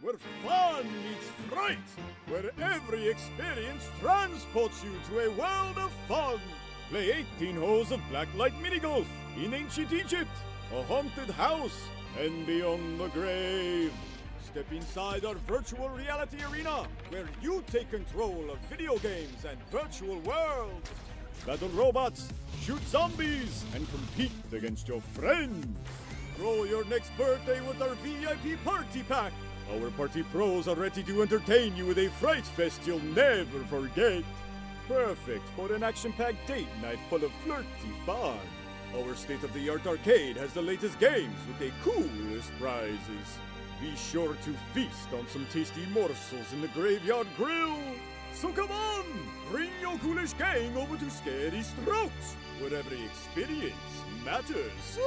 where fun meets fright, where every experience transports you to a world of fun. Play 18 holes of blacklight mini-golf in ancient Egypt, a haunted house, and beyond the grave. Step inside our virtual reality arena, where you take control of video games and virtual worlds. Battle robots, shoot zombies, and compete against your friends. Throw your next birthday with our VIP party pack. Our party pros are ready to entertain you with a fright fest you'll never forget. Perfect for an action-packed date night full of flirty fun. Our state-of-the-art arcade has the latest games with the coolest prizes. Be sure to feast on some tasty morsels in the Graveyard Grill. So come on, bring your ghoulish gang over to Scary Strokes, where every experience matters.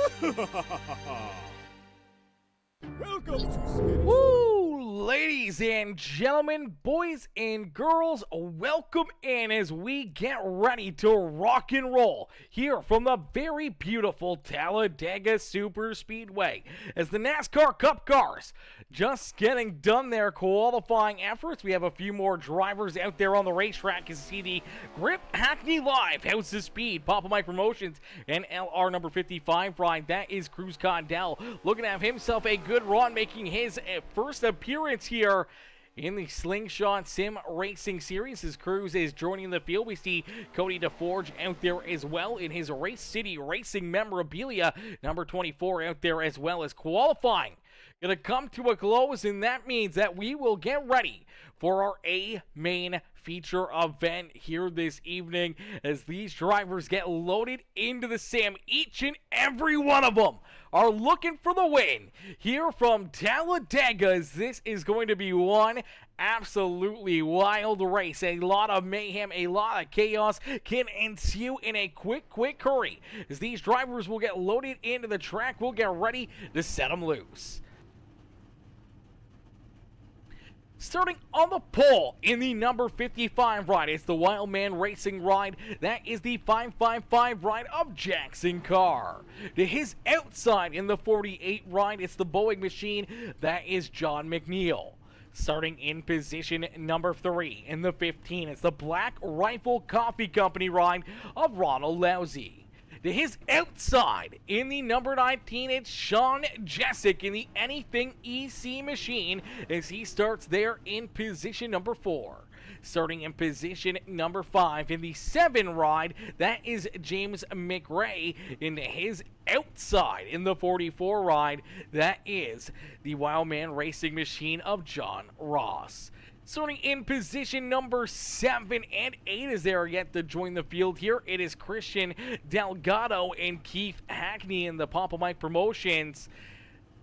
Welcome to Scary Woo! Ladies and gentlemen, boys and girls, welcome in as we get ready to rock and roll here from the very beautiful Talladega Super Speedway as the NASCAR Cup cars just getting done their qualifying efforts. We have a few more drivers out there on the racetrack as you see the Grip Hackney Live, House of Speed, Papa Mike Promotions, and LR number 55 ride. That is Cruz Condell looking to have himself a good run, making his first appearance here in the Slingshot Sim Racing Series. As Cruz is joining the field, we see Cody DeForge out there as well in his Race City Racing memorabilia, number 24 out there as well as qualifying. Going to come to a close, and that means that we will get ready for our main feature event here this evening as these drivers get loaded into the sim. Each and every one of them are looking for the win here from Talladega, as this is going to be one absolutely wild race. A lot of mayhem, a lot of chaos can ensue in a quick hurry as these drivers will get loaded into the track. We'll get ready to set them loose. Starting on the pole in the number 55 ride, it's the Wildman Racing ride. That is the 555 ride of Jackson Carr. To his outside in the 48 ride, it's the Boeing Machine. That is John McNeil. Starting in position number 3 in the 15, it's the Black Rifle Coffee Company ride of Ronald Lousy. To his outside in the number 19, it's Sean Jessic in the Anything EC Machine as he starts there in position number 4. Starting in position number 5 in the 7 ride, that is James McRae. In his outside in the 44 ride, that is the Wildman Racing Machine of John Ross. Starting in position number 7 and 8 is there yet to join the field here. It is Christian Delgado and Keith Hackney in the Papa Mike Promotions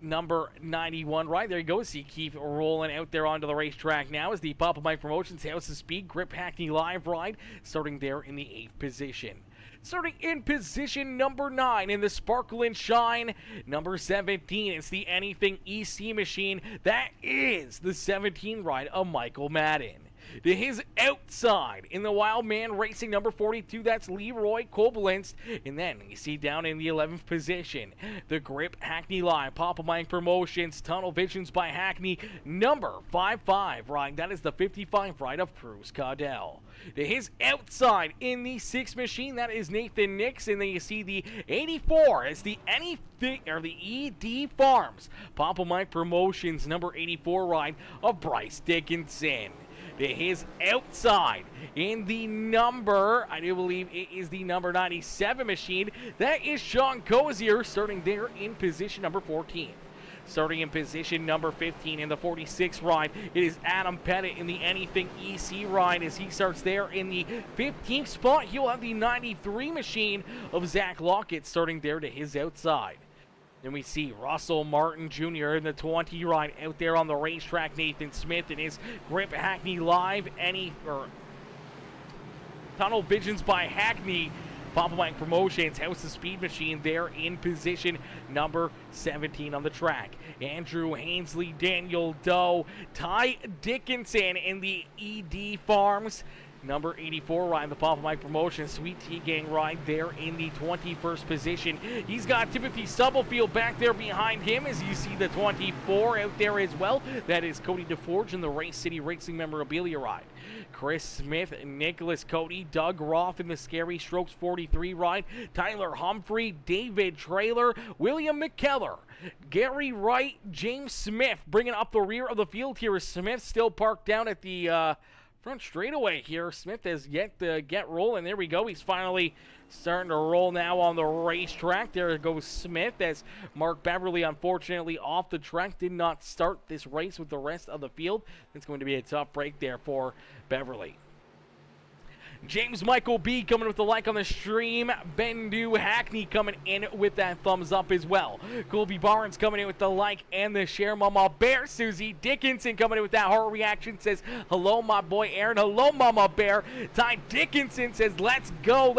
number 91 right. There you go. See Keith rolling out there onto the racetrack now as the Papa Mike Promotions House of Speed Grip Hackney Live ride starting there in the 8th position. Starting in position number 9 in the Sparkle and Shine, number 17, it's the Anything EC Machine. That is the 17 ride of Michael Madden. To his outside in the Wildman Racing number 42, that's Leroy Kobelinst. And then you see down in the 11th position, the Grip Hackney Live, Papa Mike Promotions, Tunnel Visions by Hackney, number 55 ride. That is the 55 ride of Cruz Cardell. To his outside in the 6th machine, that is Nathan Nix. And then you see the 84, it's the Anything, or the ED Farms, Papa Mike Promotions number 84 ride of Bryce Dickinson. To his outside in the number, I do believe it is the number 97 machine, that is Sean Cozier starting there in position number 14. Starting in position number 15 in the 46 ride, it is Adam Pettit in the Anything EC ride as he starts there in the 15th spot. He'll have the 93 machine of Zach Lockett starting there to his outside. Then we see Russell Martin Jr. in the 20 ride out there on the racetrack. Nathan Smith in his Grip Hackney Live, Tunnel Visions by Hackney, Papa Mike Promotions, House of Speed Machine there in position number 17 on the track. Andrew Hainsley, Daniel Doe, Ty Dickinson in the ED Farms, number 84 ride, the Papa Mike Promotion, Sweet Tea Gang ride there in the 21st position. He's got Timothy Stubblefield back there behind him as you see the 24 out there as well. That is Cody DeForge in the Race City Racing Memorabilia ride. Chris Smith, Nicholas Cody, Doug Roth in the Scary Strokes 43 ride, Tyler Humphrey, David Trailer, William McKellar, Gary Wright, James Smith bringing up the rear of the field here. Smith still parked down at the front straightaway here. Smith has yet to get rolling. There we go. He's finally starting to roll now on the racetrack. There goes Smith as Mark Beverly, unfortunately, off the track. Did not start this race with the rest of the field. It's going to be a tough break there for Beverly. James Michael B coming with the like on the stream. Bendu Hackney coming in with that thumbs up as well. Colby Barnes coming in with the like and the share. Mama Bear. Susie Dickinson coming in with that heart reaction. Says, hello, my boy Aaron. Hello, Mama Bear. Ty Dickinson says, let's go,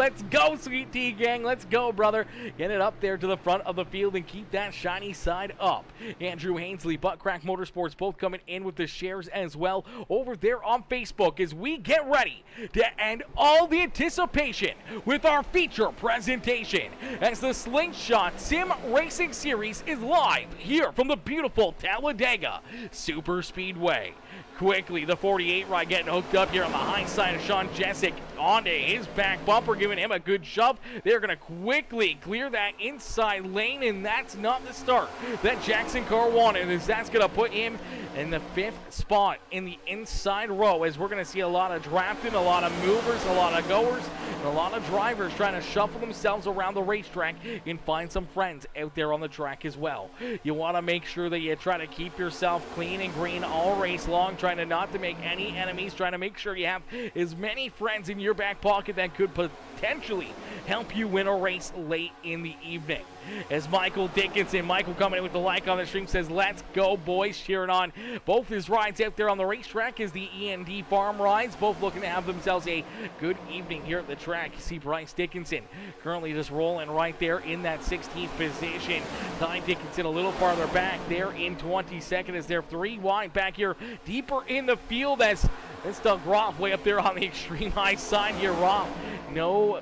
Sweet Tea Gang. Let's go, brother. Get it up there to the front of the field and keep that shiny side up. Andrew Hainsley, Buttcrack Motorsports, both coming in with the shares as well over there on Facebook as we get ready to end all the anticipation with our feature presentation as the Slingshot Sim Racing Series is live here from the beautiful Talladega Super Speedway. Quickly, the 48 ride getting hooked up here on the high side of Sean Jessic onto his back bumper, giving him a good shove. They're going to quickly clear that inside lane, and that's not the start that Jackson Carr wanted, as that's going to put him in the 5th spot in the inside row, as we're going to see a lot of drafting, a lot of movers, a lot of goers, and a lot of drivers trying to shuffle themselves around the racetrack and find some friends out there on the track as well. You want to make sure that you try to keep yourself clean and green all race long, trying to not to make any enemies, trying to make sure you have as many friends in your back pocket that could potentially help you win a race late in the evening. As Michael Dickinson, Michael coming in with the like on the stream, says, let's go, boys, cheering on both his rides out there on the racetrack as the E&D Farm rides, both looking to have themselves a good evening here at the track. You see Bryce Dickinson currently just rolling right there in that 16th position. Ty Dickinson a little farther back there in 22nd as they're 3 wide back here deeper in the field as it's Doug Roth way up there on the extreme high side here. Roth, no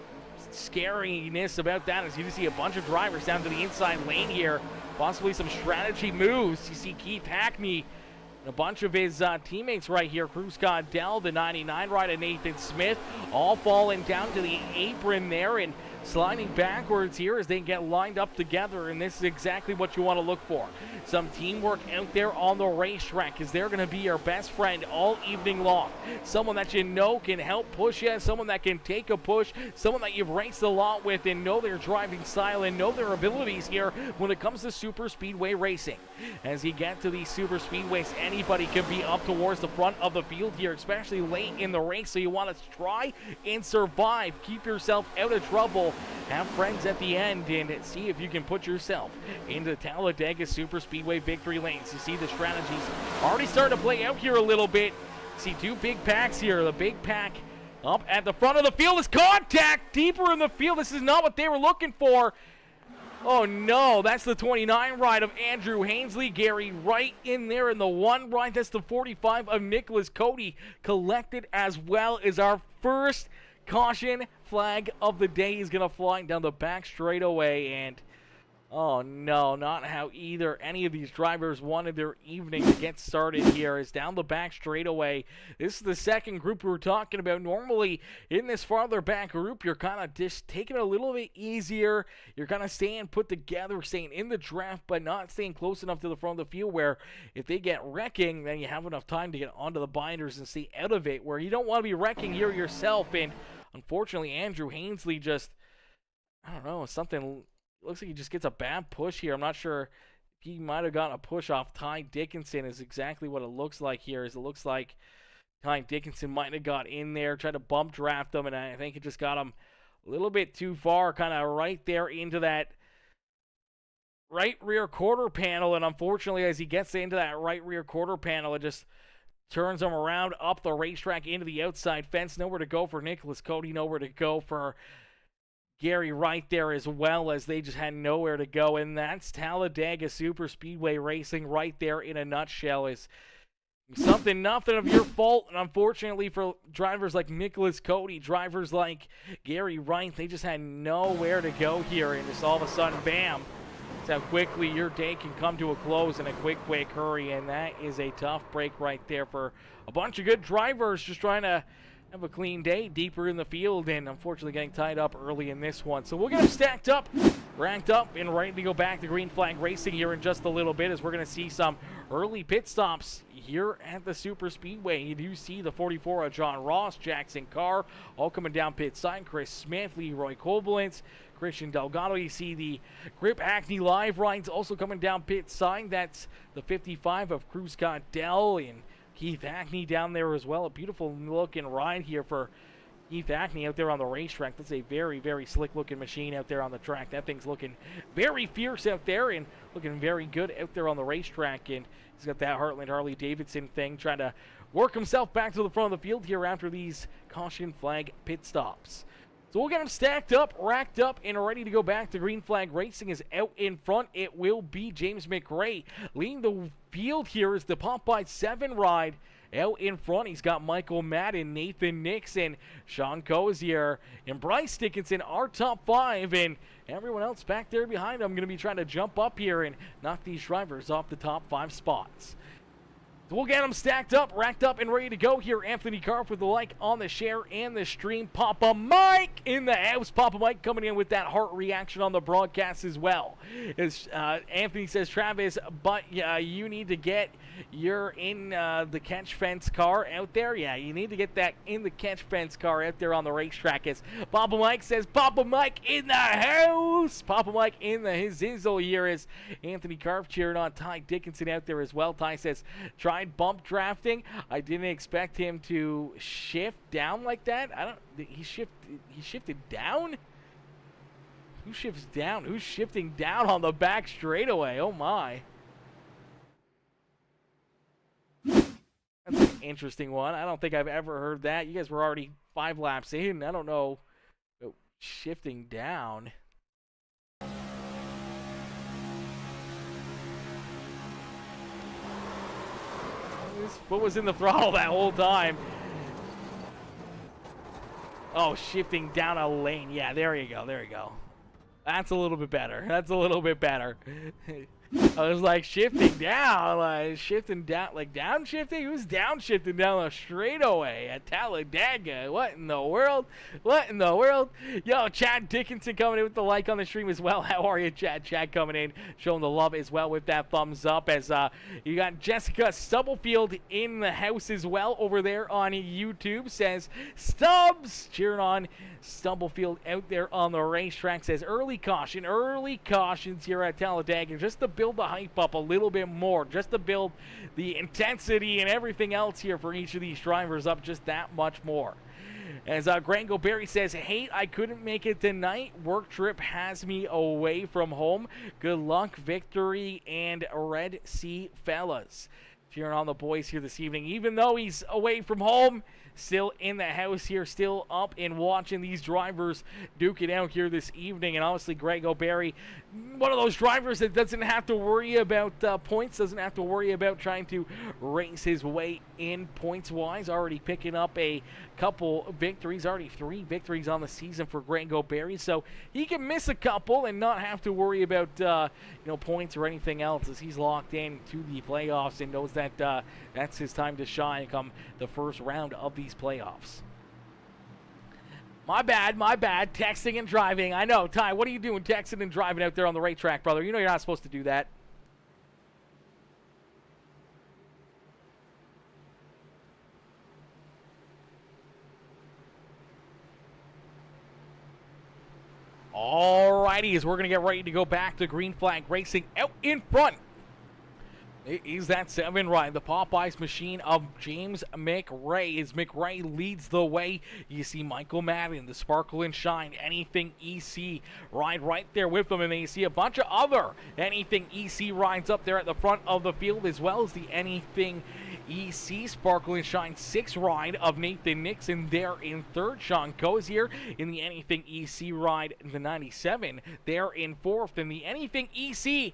scariness about that as you just see a bunch of drivers down to the inside lane here, possibly some strategy moves. You see Keith Hackney and a bunch of his teammates right here, Cruz Dell, the 99 rider, Nathan Smith, all falling down to the apron there and sliding backwards here as they get lined up together, and this is exactly what you want to look for. Some teamwork out there on the racetrack, as they're going to be your best friend all evening long. Someone that you know can help push you, someone that can take a push, someone that you've raced a lot with and know their driving style and know their abilities here when it comes to super speedway racing. As you get to these super speedways, anybody can be up towards the front of the field here, especially late in the race, so you want to try and survive. Keep yourself out of trouble. Have friends at the end and see if you can put yourself into Talladega Super Speedway victory lanes. You see the strategies already starting to play out here a little bit. See 2 big packs here. The big pack up at the front of the field is contact deeper in the field. This is not what they were looking for. Oh no, that's the 29 ride of Andrew Hainsley. Gary Wright in there in the 1 ride. That's the 45 of Nicholas Cody collected, as well as our first caution flag of the day is going to fly down the back straightaway, and oh no, not how any of these drivers wanted their evening to get started here. Is down the back straightaway. This is the second group we were talking about. Normally in this farther back group, you're kind of just taking it a little bit easier. You're kind of staying put together, staying in the draft, but not staying close enough to the front of the field where if they get wrecking, then you have enough time to get onto the binders and stay out of it, where you don't want to be wrecking here yourself. And unfortunately, Andrew Hainsley just, I don't know, something looks like he just gets a bad push here. I'm not sure if he might have gotten a push off Ty Dickinson is exactly what it looks like here. Is it looks like Ty Dickinson might have got in there, tried to bump draft him, and I think it just got him a little bit too far, kind of right there into that right rear quarter panel. And unfortunately, as he gets into that right rear quarter panel, it just turns him around up the racetrack into the outside fence. Nowhere to go for Nicholas Cody, nowhere to go for Gary Wright there, as well, as they just had nowhere to go. And that's Talladega Super Speedway Racing right there in a nutshell. Is Something, nothing of your fault, and unfortunately for drivers like Nicholas Cody, drivers like Gary Wright, they just had nowhere to go here, and just all of a sudden, bam, that's how quickly your day can come to a close in a quick hurry, and that is a tough break right there for a bunch of good drivers just trying to have a clean day deeper in the field, and unfortunately getting tied up early in this one. So we'll get them stacked up, ranked up, and ready to go back to green flag racing here in just a little bit, as we're going to see some early pit stops here at the Super Speedway. You do see the 44 of John Ross, Jackson Carr, all coming down pit side. Chris Smith, Leroy Koblenz, Christian Delgado. You see the Grip Acne Live rides also coming down pit side. That's the 55 of Cruz Dell and Keith Acne down there as well. A beautiful looking ride here for Keith Acne out there on the racetrack. That's a very, very slick looking machine out there on the track. That thing's looking very fierce out there and looking very good out there on the racetrack. And he's got that Heartland Harley Davidson thing, trying to work himself back to the front of the field here after these caution flag pit stops. So we'll get him stacked up, racked up, and ready to go back to green flag racing. Is out in front. It will be James McRae. Leading the field here is the Popeye 7 ride. Out in front, he's got Michael Madden, Nathan Nixon, Sean Cozier, and Bryce Dickinson, our top 5, and everyone else back there behind him going to be trying to jump up here and knock these drivers off the top 5 spots. So we'll get them stacked up, racked up, and ready to go here. Anthony Karp with the like on the share and the stream. Papa Mike in the house. Papa Mike coming in with that heart reaction on the broadcast as well. As Anthony says, Travis, but you need to get your in the catch fence car out there. Yeah, you need to get that in the catch fence car out there on the racetrack. As Papa Mike says, Papa Mike in the house. Papa Mike in the his Zizzle here is Anthony Karp cheering on Ty Dickinson out there as well. Ty says, tried bump drafting. I didn't expect him to shift down like that. He shifted down? Who shifts down? Who's shifting down on the back straightaway? Oh my. That's an interesting one. I don't think I've ever heard that. You guys were already 5 laps in. I don't know. Oh, shifting down. What was in the throttle that whole time? Oh, shifting down a lane. Yeah, there you go. There you go. That's a little bit better. That's a little bit better. I was like shifting down, like downshifting? Who's downshifting down the straightaway at Talladega? What in the world? What in the world? Yo, Chad Dickinson coming in with the like on the stream as well. How are you, Chad? Chad coming in, showing the love as well with that thumbs up. As you got Jessica Stubblefield in the house as well over there on YouTube. Says Stubbs, cheering on Stubblefield out there on the racetrack. Says early cautions here at Talladega, just to build the hype up a little bit more, just to build the intensity and everything else here for each of these drivers up just that much more. As Grango Berry says, hey, I couldn't make it tonight. Work trip has me away from home. Good luck, victory, and Red Sea fellas. Cheering on the boys here this evening. Even though he's away from home, still in the house here, still up and watching these drivers duke it out here this evening. And obviously, Greg O'Barry, one of those drivers that doesn't have to worry about points, doesn't have to worry about trying to race his way in points-wise. Already picking up a couple victories, already 3 victories on the season for Greg O'Barry. So he can miss a couple and not have to worry about points or anything else, as he's locked in to the playoffs and knows that that's his time to shine come the first round of these playoffs. My bad. Texting and driving. I know, Ty, what are you doing texting and driving out there on the racetrack, brother? You know you're not supposed to do that. Alrighty, as we're going to get ready to go back to green flag racing. Out in front is that 7 ride, the Popeyes machine of James McRae. As McRae leads the way, you see Michael Madden, the Sparkle and Shine, Anything EC ride right there with them, and then you see a bunch of other Anything EC rides up there at the front of the field, as well as the Anything EC Sparkle and Shine 6 ride of Nathan Nixon there in 3rd. Sean Cozier in the Anything EC ride, the 97 there in 4th, and the Anything EC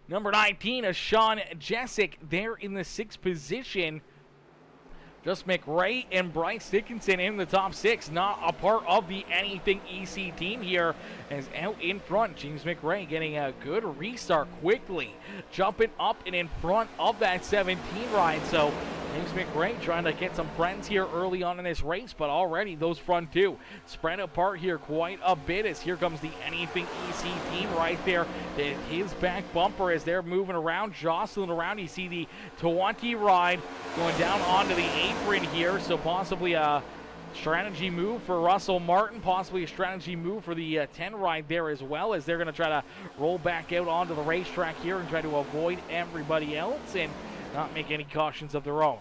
number 19 is Sean Jessic there in the 6th position Just McRae and Bryce Dickinson in the top 6, not a part of the Anything EC team here. As out in front, James McRae getting a good restart quickly, jumping up and in front of that 17 ride. So James McRae trying to get some friends here early on in this race, but already those front two spread apart here quite a bit, as here comes the Anything EC team right there. His back bumper as they're moving around, jostling around. You see the 20 ride going down onto the apron here, so possibly a strategy move for Russell Martin, possibly a strategy move for the 10 ride there as well, as they're going to try to roll back out onto the racetrack here and try to avoid everybody else and not make any cautions of their own.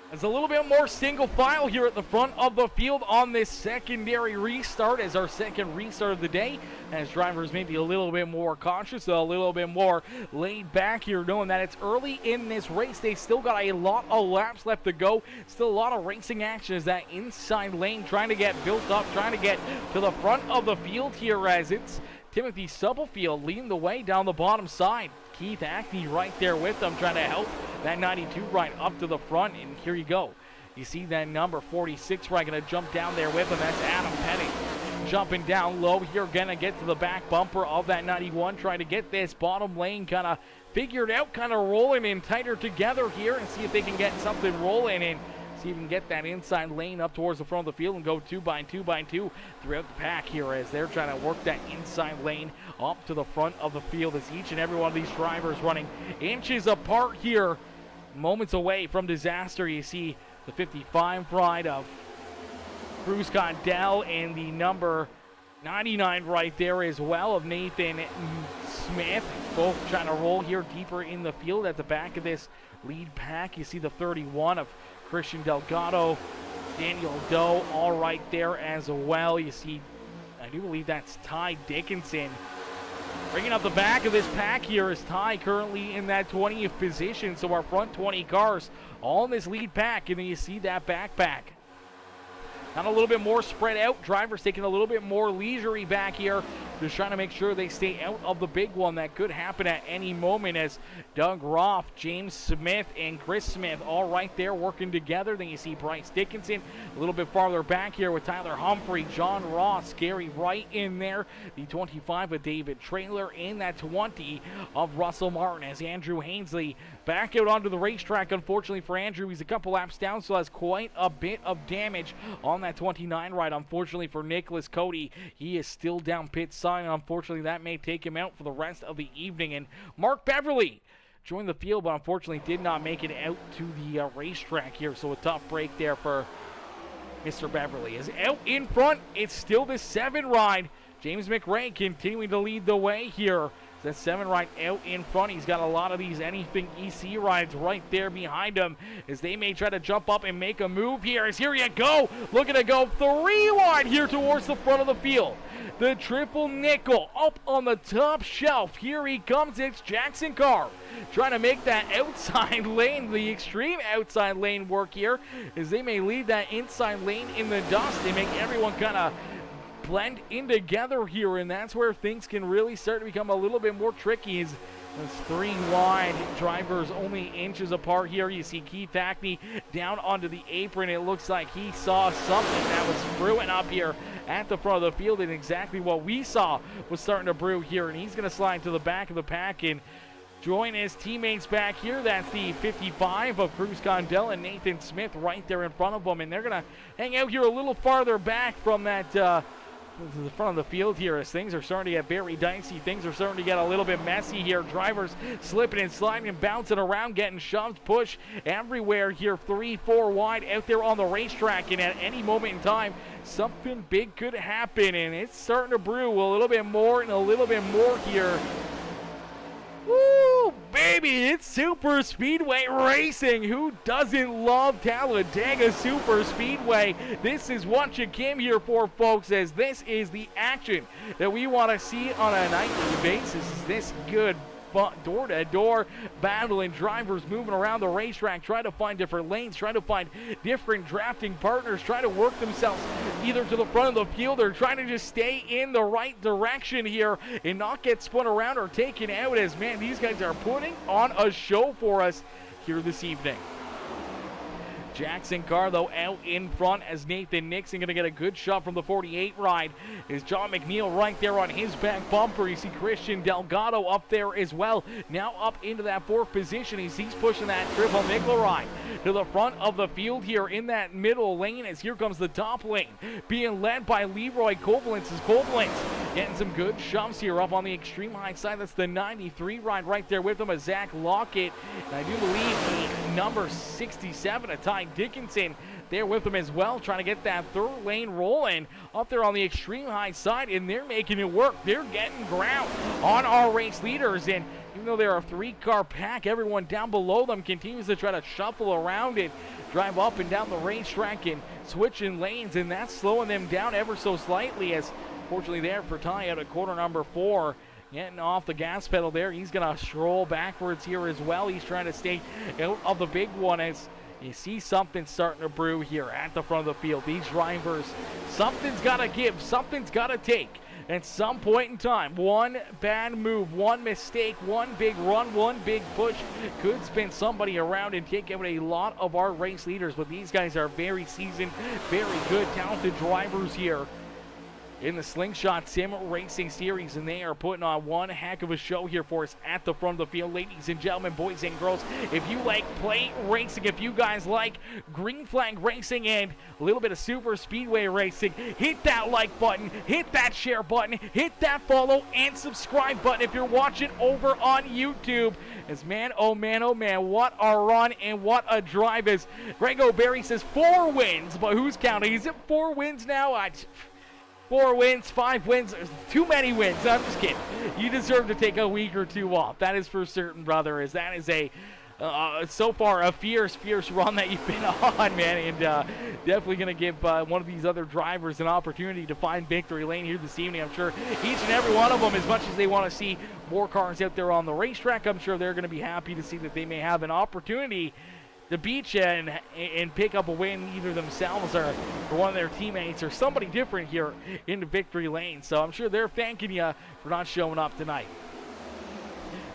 There's a little bit more single file here at the front of the field on this secondary restart, as our second restart of the day, as drivers may be a little bit more cautious, a little bit more laid back here, knowing that it's early in this race. They still got a lot of laps left to go, still a lot of racing action as that inside lane trying to get built up, trying to get to the front of the field here, as it's Timothy Stubblefield leading the way down the bottom side. Keith Acme right there with them, trying to help that 92 right up to the front. And here you go. You see that number 46 right going to jump down there with him. That's Adam Petty jumping down low here, going to get to the back bumper of that 91, trying to get this bottom lane kind of figured out, kind of rolling in tighter together here, and see if they can get something rolling and see if we can get that inside lane up towards the front of the field and go 2 by 2 by 2 throughout the pack here, as they're trying to work that inside lane up to the front of the field, as each and every one of these drivers running inches apart here, moments away from disaster. You see the 55 ride of Bruce Condell and the number 99 right there as well of Nathan Smith, both trying to roll here deeper in the field at the back of this lead pack. You see the 31 of Christian Delgado, Daniel Doe, all right there as well. You see, I do believe that's Ty Dickinson. Bringing up the back of this pack here is Ty, currently in that 20th position. So our front 20 cars all in this lead pack, and then you see that backpack. Got a little bit more spread out. Drivers taking a little bit more leisurely back here, just trying to make sure they stay out of the big one that could happen at any moment, as Doug Roth, James Smith, and Chris Smith all right there working together. Then you see Bryce Dickinson a little bit farther back here with Tyler Humphrey, John Ross, Gary Wright in there, the 25 of David Trailer, and that 20 of Russell Martin, as Andrew Hainsley back out onto the racetrack. Unfortunately for Andrew, he's a couple laps down, so has quite a bit of damage on that 29 ride. Unfortunately for Nicholas Cody, he is still down pit side, and unfortunately that may take him out for the rest of the evening. And Mark Beverly joined the field, but unfortunately did not make it out to the racetrack here, so a tough break there for Mr. Beverly. Is out in front, it's still the 7 ride. James McRae continuing to lead the way here. That 7 right out in front. He's got a lot of these Anything EC rides right there behind him, as they may try to jump up and make a move here. As here you go, looking to go 3 wide here towards the front of the field. The triple nickel up on the top shelf. Here he comes. It's Jackson Carr trying to make that outside lane, the extreme outside lane work here, as they may leave that inside lane in the dust. They make everyone kind of blend in together here, and that's where things can really start to become a little bit more tricky. It's 3 wide, drivers only inches apart here. You see Keith Hackney down onto the apron. It looks like he saw something that was brewing up here at the front of the field, and exactly what we saw was starting to brew here, and he's going to slide to the back of the pack and join his teammates back here. That's the 55 of Cruz Condell and Nathan Smith right there in front of them, and they're going to hang out here a little farther back from that to the front of the field here, as things are starting to get very dicey. Things are starting to get a little bit messy here. Drivers slipping and sliding and bouncing around, getting shoved, pushed everywhere here. 3-4 wide out there on the racetrack, and at any moment in time, something big could happen, and it's starting to brew a little bit more and a little bit more here. Woo, baby, it's Super Speedway racing. Who doesn't love Talladega Super Speedway? This is what you came here for, folks, as this is the action that we want to see on a nightly basis. This good door-to-door battle, and drivers moving around the racetrack, trying to find different lanes, trying to find different drafting partners, trying to work themselves either to the front of the field or trying to just stay in the right direction here and not get spun around or taken out, as, man, these guys are putting on a show for us here this evening. Jackson Carr, though, out in front as Nathan Nixon going to get a good shot from the 48 ride. Is John McNeil right there on his back bumper. You see Christian Delgado up there as well. Now up into that 4th position. He's pushing that triple nickel ride to the front of the field here in that middle lane as here comes the top lane. Being led by Leroy Koblenz as Koblenz getting some good shoves here up on the extreme high side. That's the 93 ride right there with him, a Zach Lockett. And I do believe the number 67, a Ty Dickinson, there with him as well, trying to get that 3rd lane rolling up there on the extreme high side, and they're making it work. They're getting ground on our race leaders, and even though they're a 3-car pack, everyone down below them continues to try to shuffle around and drive up and down the racetrack and switching lanes, and that's slowing them down ever so slightly as, fortunately there for Ty out at corner number 4. Getting off the gas pedal there. He's going to stroll backwards here as well. He's trying to stay out of the big one as you see something starting to brew here at the front of the field. These drivers, something's got to give, something's got to take. At some point in time, one bad move, one mistake, one big run, one big push could spin somebody around and take out a lot of our race leaders. But these guys are very seasoned, very good, talented drivers here in the Slingshot Sim Racing Series, and they are putting on one heck of a show here for us at the front of the field. Ladies and gentlemen, boys and girls, if you like plate racing, if you guys like green flag racing and a little bit of super speedway racing, hit that like button, hit that share button, hit that follow and subscribe button if you're watching over on YouTube. As man, oh man, what a run and what a drive. As Greg O'Berry says 4 wins, but who's counting? Is it 4 wins now? 4 wins, 5 wins, too many wins. I'm just kidding. You deserve to take a week or 2 off. That is for certain, brother, as that is a, so far, a fierce run that you've been on, man. And definitely going to give one of these other drivers an opportunity to find victory lane here this evening. I'm sure each and every one of them, as much as they want to see more cars out there on the racetrack, I'm sure they're going to be happy to see that they may have an opportunity to beat you and pick up a win either themselves or one of their teammates or somebody different here in the victory lane. So I'm sure they're thanking you for not showing up tonight.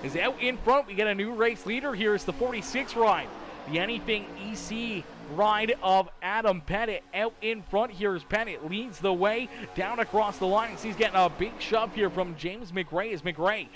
As out in front, we get a new race leader. Here's the 46 ride, the Anything EC ride of Adam Pettit. Out in front, here's Pettit, leads the way down across the line. He's getting a big shove here from James McRae as McRae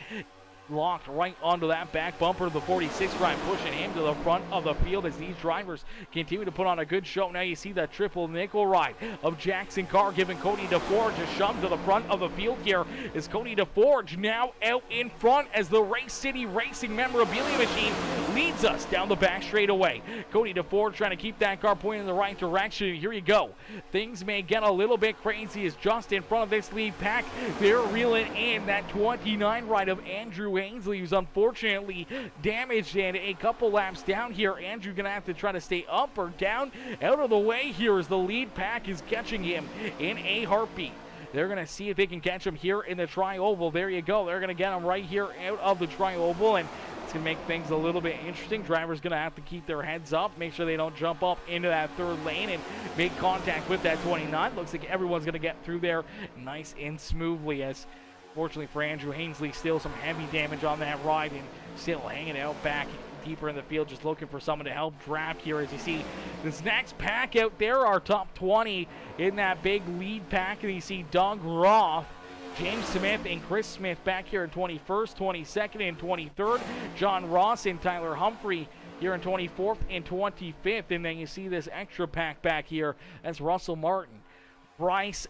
locked right onto that back bumper of the 46 ride, pushing him to the front of the field as these drivers continue to put on a good show. Now you see that triple nickel ride of Jackson Carr giving Cody DeForge a shove to the front of the field here. Is Cody DeForge now out in front as the Race City Racing memorabilia machine leads us down the back straightaway. Cody DeForge trying to keep that car pointing in the right direction. Here you go. Things may get a little bit crazy as just in front of this lead pack, they're reeling in that 29 ride of Andrew Ainsley, who's unfortunately damaged and a couple laps down here. Andrew gonna have to try to stay up or down. Out of the way here as the lead pack is catching him in a heartbeat. They're going to see if they can catch him here in the tri-oval. There you go. They're going to get him right here out of the tri-oval, and it's going to make things a little bit interesting. Drivers going to have to keep their heads up, make sure they don't jump up into that 3rd lane and make contact with that 29. Looks like everyone's going to get through there nice and smoothly, as fortunately for Andrew Ainsley, still some heavy damage on that ride and still hanging out back deeper in the field, just looking for someone to help draft here. As you see this next pack out there, our top 20 in that big lead pack, and you see Doug Roth, James Smith, and Chris Smith back here in 21st, 22nd, and 23rd. John Ross and Tyler Humphrey here in 24th and 25th. And then you see this extra pack back here. That's Russell Martin, Bryce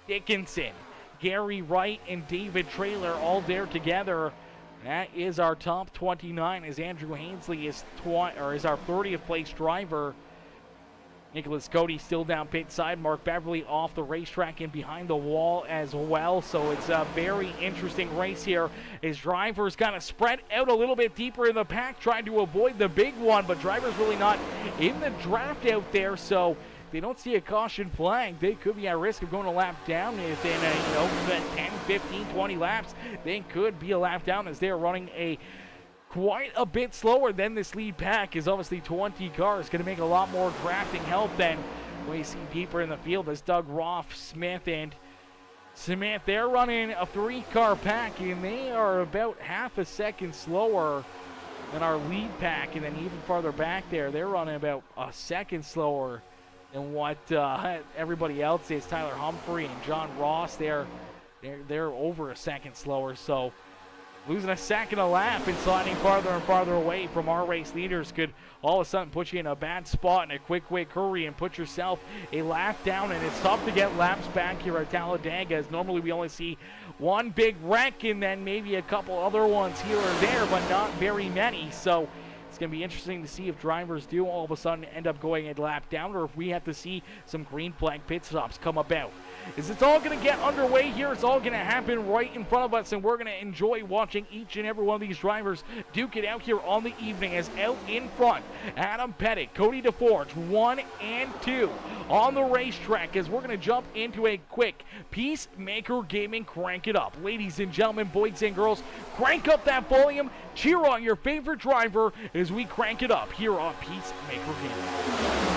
Dickinson, Gary Wright, and David Traylor all there together. That is our top 29 as Andrew Ainsley is our 30th place driver. Nicholas Cody still down pit side. Mark Beverly off the racetrack and behind the wall as well. So it's a very interesting race here as drivers kind of spread out a little bit deeper in the pack, trying to avoid the big one, but drivers really not in the draft out there. So if they don't see a caution flag, they could be at risk of going a lap down within 10, 15, 20 laps. They could be a lap down as they're running quite a bit slower than this lead pack. Is obviously 20 cars, going to make a lot more drafting help than we see deeper in the field as Doug Roth, Smith, and Smith. They're running a 3-car pack, and they are about half a second slower And our lead pack, and then even farther back there, they're running about a second slower than what everybody else is. Tyler Humphrey and John Ross, they're over a second slower. So losing a second a lap and sliding farther and farther away from our race leaders could all of a sudden put you in a bad spot in a quick hurry and put yourself a lap down. And it's tough to get laps back here at Talladega, as normally we only see one big wreck and then maybe a couple other ones here or there, but not very many. So it's going to be interesting to see if drivers do all of a sudden end up going a lap down, or if we have to see some green flag pit stops come about. As it's all going to get underway here, it's all going to happen right in front of us, and we're going to enjoy watching each and every one of these drivers duke it out here on the evening. As out in front, Adam Pettit, Cody DeForge, 1 and 2 on the racetrack, as we're going to jump into a quick Peacemaker Gaming Crank It Up. Ladies and gentlemen, boys and girls, crank up that volume, cheer on your favorite driver as we crank it up here on Peacemaker Gaming.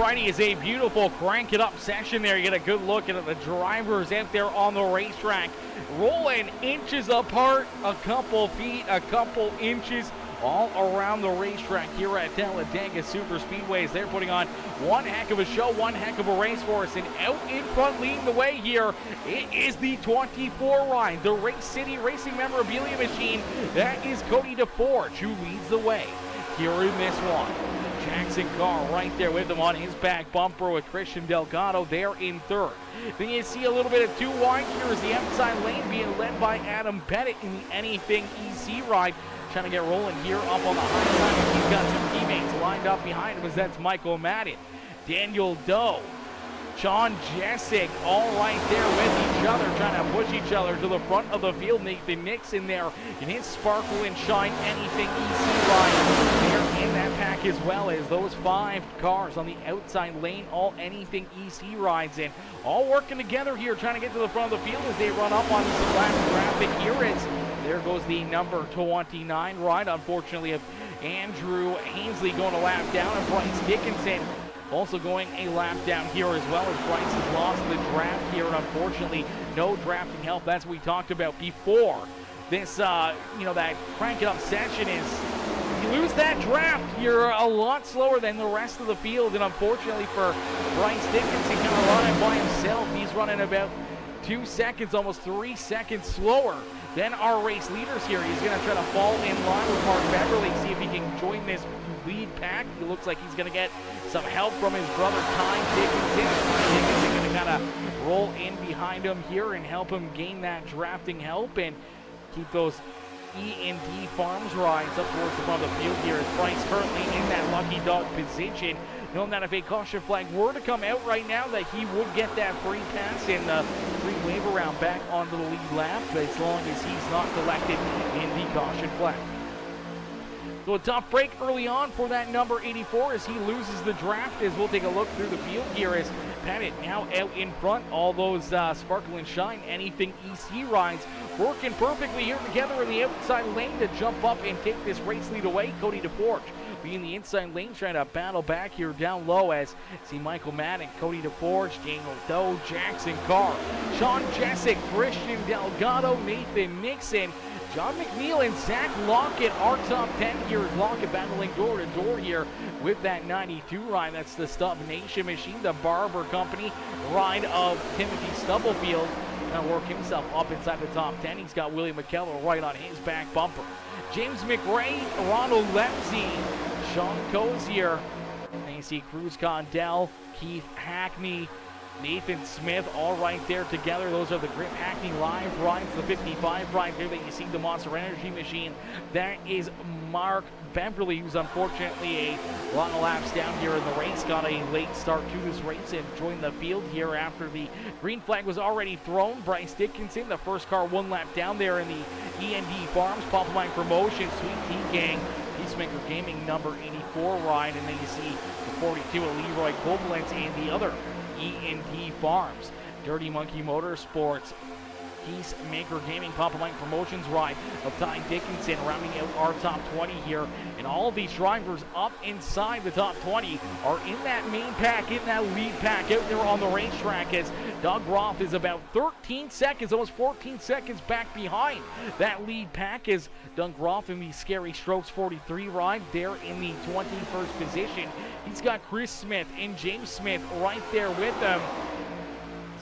Alrighty, it's a beautiful crank it up session there. You get a good look at the drivers out there on the racetrack, rolling inches apart, a couple feet, a couple inches, all around the racetrack here at Talladega Super Speedways. They're putting on one heck of a show, one heck of a race for us. And out in front leading the way here, it is the 24 ride, the Race City Racing Memorabilia Machine. That is Cody DeForge who leads the way here in this one. Jackson Carr right there with him on his back bumper with Christian Delgado there in third. Then you see a little bit of 2 wide here as the outside lane being led by Adam Pettit in the Anything EC ride. Trying to get rolling here up on the high side. He's got some teammates lined up behind him as that's Michael Madden, Daniel Doe, Sean Jessic, all right there with each other, trying to push each other to the front of the field. Nathan Nixon there in his Sparkle and Shine Anything EC ride. They're in that pack as well as those 5 cars on the outside lane, all Anything EC rides in. All working together here, trying to get to the front of the field as they run up on some last traffic here. There goes the number 29 ride, unfortunately, of Andrew Hainsley going a lap down, and Bryce Dickinson also going a lap down here as well as Bryce has lost the draft here, and unfortunately no drafting help. That's what we talked about before this, that crank it up session is, you lose that draft, you're a lot slower than the rest of the field, and unfortunately for Bryce Dickinson, he's running by himself. He's running about 2 seconds, almost 3 seconds slower than our race leaders here. He's going to try to fall in line with Mark Beverly, see if he can join this lead pack. It looks like he's going to get some help from his brother, Ty Dickinson. Dickinson going to kind of roll in behind him here and help him gain that drafting help and keep those E&D Farms rides up towards the front of the field here as Bryce currently in that lucky dog position, knowing that if a caution flag were to come out right now, that he would get that free pass in the free waiver round back onto the lead lap, as long as he's not collected in the caution flag. So a tough break early on for that number 84 as he loses the draft, as we'll take a look through the field here as Pettit now out in front. All those Sparkle and Shine Anything EC rides working perfectly here together in the outside lane to jump up and take this race lead away. Cody DeForge being the inside lane trying to battle back here down low as see Michael Madden, Cody DeForge, Daniel Doe, Jackson Carr, Sean Jessic, Christian Delgado, Nathan Nixon, John McNeil and Zach Lockett are top 10 here. Lockett battling door to door here with that 92 ride. That's the Stub Nation machine, the Barber Company ride of Timothy Stubblefield. Now work himself up inside the top 10. He's got William McKellar right on his back bumper. James McRae, Ronald Lepsy, Sean Cozier, AC Cruz Condell, Keith Hackney, Nathan Smith, all right there together. Those are the Grip Hackney Live rides, the 55 ride there that you see, the Monster Energy machine. That is Mark Beverly, who's unfortunately a lot of laps down here in the race. Got a late start to this race and joined the field here after the green flag was already thrown. Bryce Dickinson, the first car 1 lap down there in the E&D Farms, Pop Line Promotions, Sweet Tea Gang, Peacemaker Gaming number 84 ride. And then you see the 42 of Leroy Koblenz and the other E&D Farms, Dirty Monkey Motorsports, Peacemaker Gaming, Papa Mike Promotions ride of Ty Dickinson rounding out our top 20 here. And all of these drivers up inside the top 20 are in that main pack, in that lead pack out there on the racetrack, as Doug Roth is about 13 seconds, almost 14 seconds back behind that lead pack, as Doug Roth in the Scary Strokes 43 ride there in the 21st position. He's got Chris Smith and James Smith right there with them.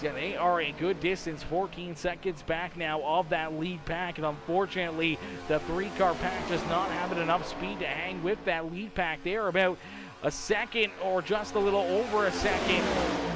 Yeah, they are a good distance, 14 seconds back now of that lead pack, and unfortunately the 3-car pack just not having enough speed to hang with that lead pack. They are about a second or just a little over a second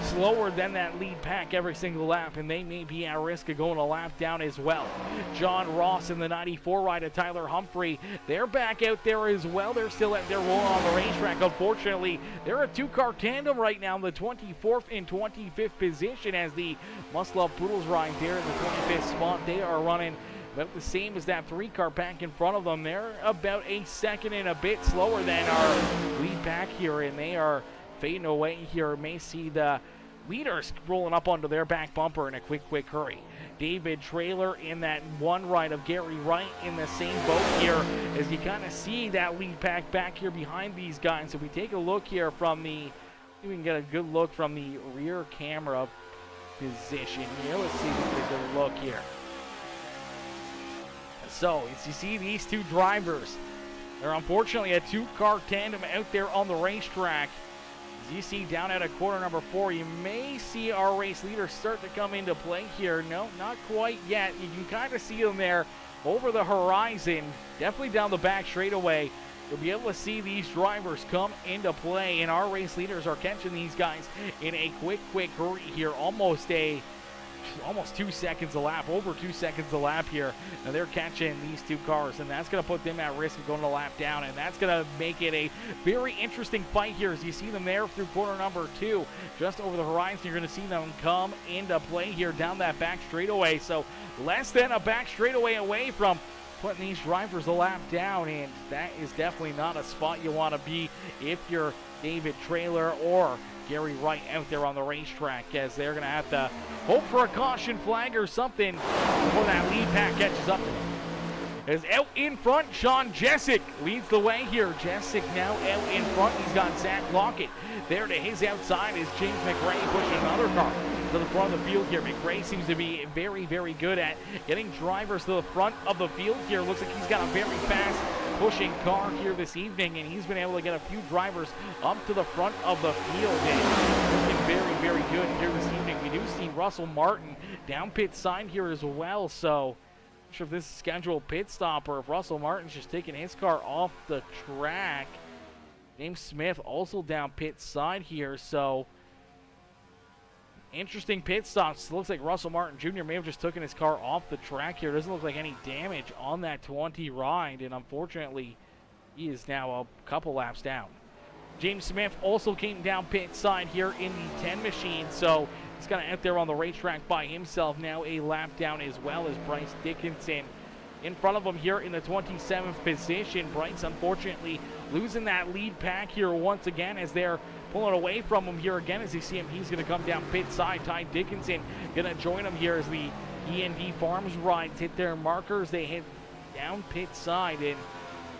slower than that lead pack every single lap, and they may be at risk of going a lap down as well. John Ross in the 94 ride of Tyler Humphrey, they're back out there as well. They're still out there rolling on the racetrack. Unfortunately, they're a 2-car tandem right now in the 24th and 25th position, as the Must Love Poodles ride there in the 25th spot. They are running about the same as that 3-car pack in front of them. They're about a second and a bit slower than our lead pack here, and they are fading away here. May see the leaders rolling up onto their back bumper in a quick hurry. David Trailer in that 1 ride of Gary Wright in the same boat here, as you kind of see that lead pack back here behind these guys. If we take a look here from the We can get a good look from the rear camera position here. Let's see if we get a good look here. So, as you see, these two drivers, they're unfortunately a two-car tandem out there on the racetrack. As you see down at a corner number 4, you may see our race leader start to come into play here. No, not quite yet. You can kind of see them there over the horizon, definitely down the back straightaway. You'll be able to see these drivers come into play, and our race leaders are catching these guys in a quick hurry here. Almost 2 seconds a lap, over 2 seconds a lap here. Now they're catching these two cars, and that's going to put them at risk of going a lap down, and that's going to make it a very interesting fight here as you see them there through corner number 2. Just over the horizon, you're going to see them come into play here down that back straightaway. So less than a back straightaway away from putting these drivers a lap down, and that is definitely not a spot you want to be if you're David Traylor or Gary Wright out there on the racetrack, as they're going to have to hope for a caution flag or something before that lead pack catches up to them. As out in front, Sean Jessic leads the way here. Jessic now out in front. He's got Zach Lockett. There to his outside is James McRae pushing another car to the front of the field here. McRae seems to be very good at getting drivers to the front of the field here. Looks like he's got a very fast pushing car here this evening, and he's been able to get a few drivers up to the front of the field, and looking very good here this evening. We do see Russell Martin down pit side here as well, so not sure if this is a scheduled pit stop or if Russell Martin's just taking his car off the track. James Smith also down pit side here, so interesting pit stops. It looks like Russell Martin Jr. may have just taken his car off the track here. Doesn't look like any damage on that 20 ride, and unfortunately, he is now a couple laps down. James Smith also came down pit side here in the 10 machine, so he's kind of out there on the racetrack by himself now, a lap down, as well as Bryce Dickinson in front of him here in the 27th position. Bryce unfortunately losing that lead pack here once again as they're pulling away from him here again. As you see him, he's going to come down pit side. Ty Dickinson going to join him here as the E&D Farms rides hit their markers. They hit down pit side and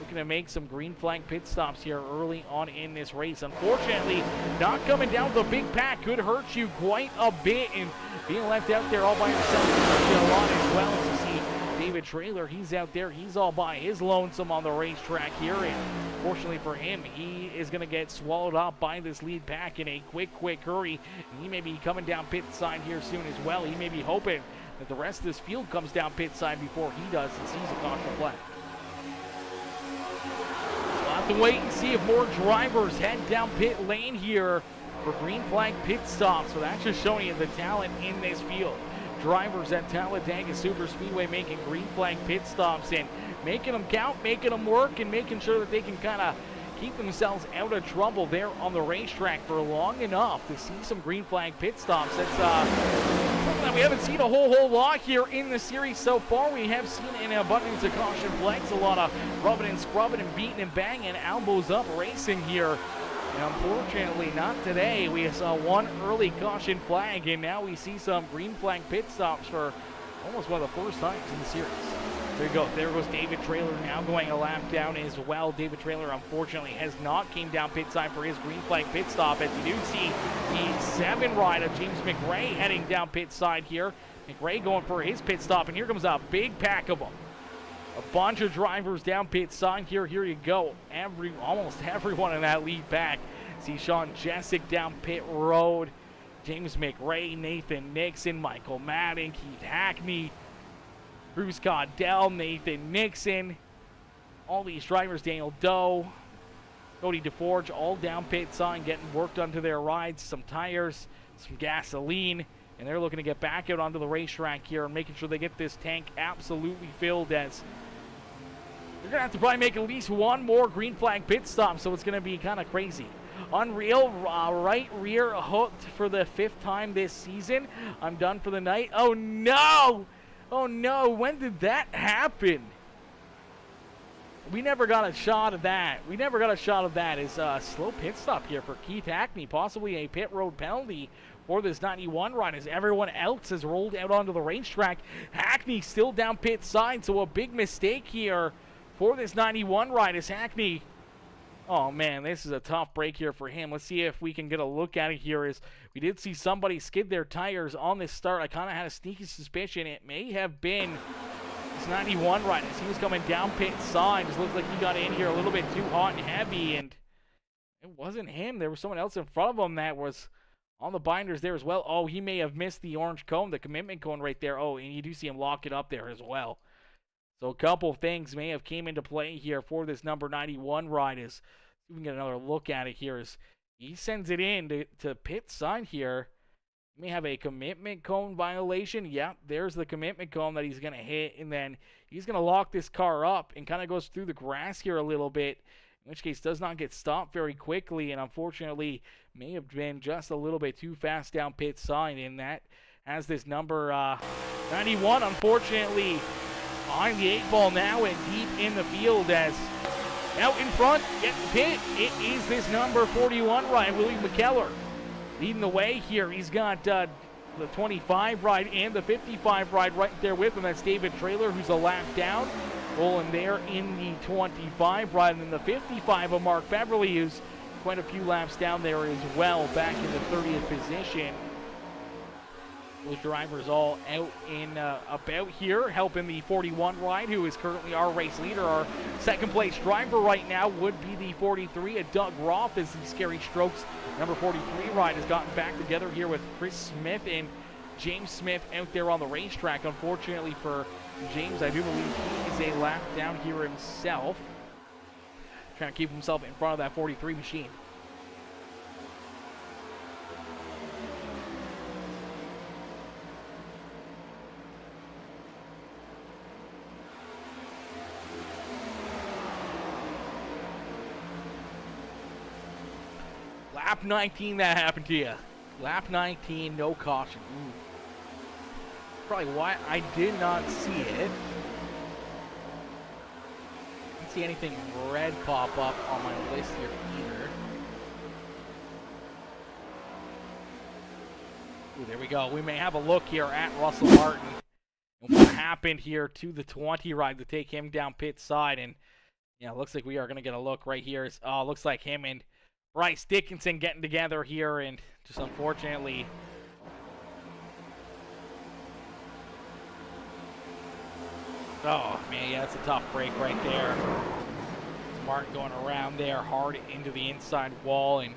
looking to make some green flag pit stops here early on in this race. Unfortunately, not coming down with a big pack could hurt you quite a bit, and being left out there all by yourself can hurt you a lot as well. As you see David Traylor, he's out there, he's all by his lonesome on the racetrack here, and fortunately for him, he is going to get swallowed up by this lead pack in a quick hurry, and he may be coming down pit side here soon as well. He may be hoping that the rest of this field comes down pit side before he does and sees a caution flag. We'll have to wait and see if more drivers head down pit lane here for green flag pit stops. So that's just showing you the talent in this field. Drivers at Talladega Super Speedway making green flag pit stops and making them count, making them work, and making sure that they can kind of keep themselves out of trouble there on the racetrack for long enough to see some green flag pit stops. That's something that we haven't seen a whole lot here in the series so far. We have seen an abundance of caution flags, a lot of rubbing and scrubbing and beating and banging, elbows up racing here. And unfortunately, not today. We saw one early caution flag, and now we see some green flag pit stops for almost one of the first times in the series. There you go. There goes David Traylor now going a lap down as well. David Traylor, unfortunately, has not came down pit side for his green flag pit stop, as you do see the 7 ride of James McRae heading down pit side here. McRae going for his pit stop, and here comes a big pack of them. A bunch of drivers down pit side here. Here you go. Almost everyone in that lead pack. See Sean Jessic down pit road. James McRae, Nathan Nixon, Michael Madden, Keith Hackney, Bruce Caudell, Nathan Nixon. All these drivers, Daniel Doe, Cody DeForge, all down pit side, getting worked onto their rides, some tires, some gasoline. And they're looking to get back out onto the racetrack here and making sure they get this tank absolutely filled, as they're going to have to probably make at least one more green flag pit stop, so it's going to be kind of crazy. Unreal, right rear hooked for the 5th time this season. I'm done for the night. Oh, no! Oh, no. When did that happen? We never got a shot of that. We never got a shot of that. It's a slow pit stop here for Keith Hackney, possibly a pit road penalty for this 91 ride, as everyone else has rolled out onto the racetrack. Hackney still down pit side, so a big mistake here for this 91 ride as Hackney Oh man, this is a tough break here for him. Let's see if we can get a look at it here. As we did see somebody skid their tires on this start. I kind of had a sneaky suspicion it may have been this 91 rider. As he was coming down pit side, just looked like he got in here a little bit too hot and heavy, and it wasn't him. There was someone else in front of him that was on the binders there as well. Oh, he may have missed the orange cone, the commitment cone right there. Oh, and you do see him lock it up there as well. So a couple things may have came into play here for this number 91 ride. As we can get another look at it here as he sends it in to pit side here. He may have a commitment cone violation. Yeah, there's the commitment cone that he's going to hit. And then he's going to lock this car up and kind of goes through the grass here a little bit. In which case does not get stopped very quickly. And unfortunately may have been just a little bit too fast down pit side. And that has this number 91 unfortunately behind the 8 ball now and deep in the field. As out in front, getting pit, it is this number 41 ride, William McKellar, leading the way here. He's got the 25 ride and the 55 ride right there with him. That's David Traylor, who's a lap down, rolling there in the 25 ride. And then the 55 of Mark Beverly, who's quite a few laps down there as well, back in the 30th position. Those drivers all out and about here, helping the 41 ride, who is currently our race leader. Our second place driver right now would be the 43, Doug Roth, as the Scary Strokes number 43 ride has gotten back together here with Chris Smith and James Smith out there on the racetrack. Unfortunately for James, I do believe he is a lap down here himself, trying to keep himself in front of that 43 machine. Lap 19, that happened to you. Lap 19, no caution. Ooh. Probably why I did not see it. Didn't see anything red pop up on my list here either. Ooh, there we go. We may have a look here at Russell Martin and what happened here to the 20 ride to take him down pit side. And yeah, looks like we are going to get a look right here. Oh, looks like him and Bryce Dickinson getting together here, and just unfortunately oh man, yeah, that's a tough break right there. Martin going around there hard into the inside wall and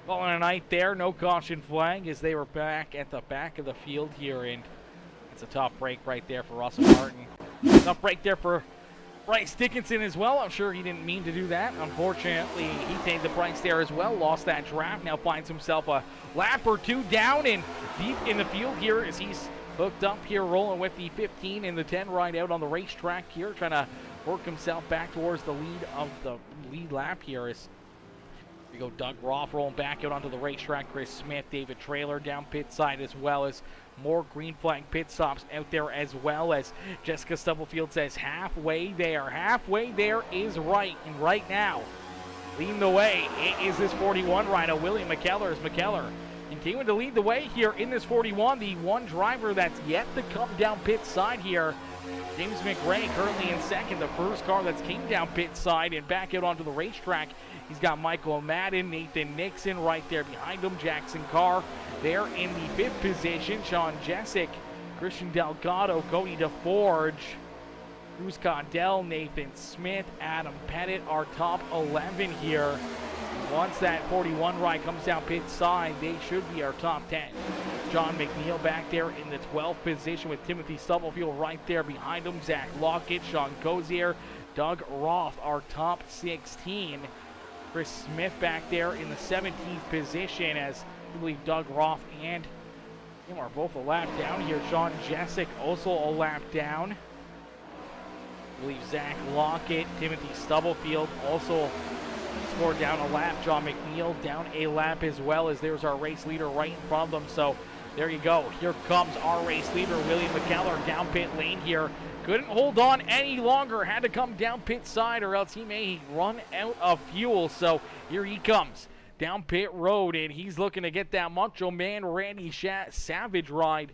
calling a night there. No caution flag as they were back at the back of the field here, and it's a tough break right there for Russell Martin. Tough break there for Bryce Dickinson as well. I'm sure he didn't mean to do that. Unfortunately, he tamed the Bryce there as well. Lost that draft. Now finds himself a lap or two down and deep in the field here as he's hooked up here, rolling with the 15 and the 10 ride out on the racetrack here, trying to work himself back towards the lead of the lead lap here. As we go, Doug Roth rolling back out onto the racetrack. Chris Smith, David Traylor down pit side, as well as more green flag pit stops out there, as well as Jessica Stubblefield says halfway there. Halfway there is right, and right now, leading the way, it is this 41 rider, William McKellar. As McKellar continuing to lead the way here in this 41, the one driver that's yet to come down pit side here. James McRae currently in second, the first car that's came down pit side and back out onto the racetrack. He's got Michael Madden, Nathan Nixon right there behind him, Jackson Carr there in the 5th position, Sean Jessic, Christian Delgado, Cody DeForge, Bruce Caudell, Nathan Smith, Adam Pettit, our top 11 here. Once that 41 ride comes down pit side, they should be our top 10. John McNeil back there in the 12th position with Timothy Stubblefield right there behind him, Zach Lockett, Sean Cozier, Doug Roth, our top 16. Chris Smith back there in the 17th position, as I believe Doug Roth and him are both a lap down here. Sean Jessic also a lap down. I believe Zach Lockett, Timothy Stubblefield also scored down a lap. John McNeil down a lap as well, as there's our race leader right in front of them. So there you go. Here comes our race leader, William McKellar, down pit lane here. Couldn't hold on any longer. Had to come down pit side or else he may run out of fuel. So here he comes down pit road, and he's looking to get that Macho Man Randy Savage ride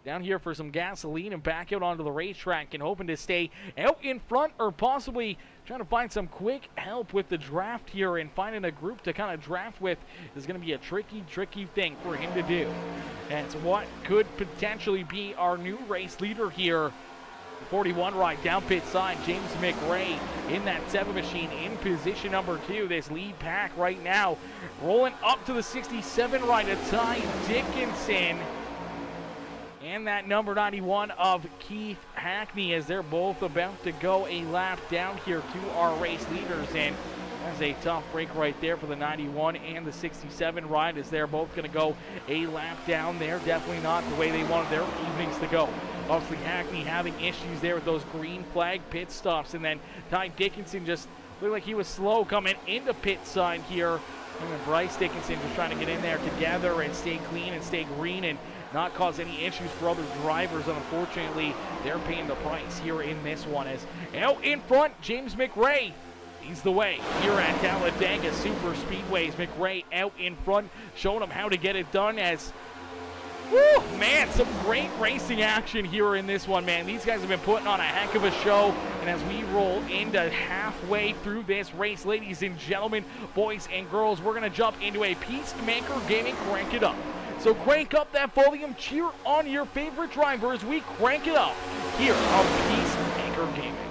down here for some gasoline and back out onto the racetrack and hoping to stay out in front, or possibly trying to find some quick help with the draft here, and finding a group to kind of draft with is going to be a tricky thing for him to do. And it's what could potentially be our new race leader here. 41 ride down pit side, James McRae in that 7 machine in position number 2. This lead pack right now rolling up to the 67 ride of Ty Dickinson and that number 91 of Keith Hackney, as they're both about to go a lap down here to our race leaders. And that's a tough break right there for the 91 and the 67 ride, as they're both going to go a lap down there. Definitely not the way they wanted their evenings to go. Obviously, Hackney having issues there with those green flag pit stops, and then Ty Dickinson just looked like he was slow coming into pit side here. And then Bryce Dickinson just trying to get in there together and stay clean and stay green and not cause any issues for other drivers. And unfortunately, they're paying the price here in this one, as out in front, James McRae leads the way here at Talladega Super Speedways. McRae out in front, showing them how to get it done, as woo, man, some great racing action here in this one, man. These guys have been putting on a heck of a show. And as we roll into halfway through this race, ladies and gentlemen, boys and girls, we're going to jump into a Peacemaker Gaming Crank It Up. So crank up that volume, cheer on your favorite driver as we crank it up here on Peacemaker Gaming.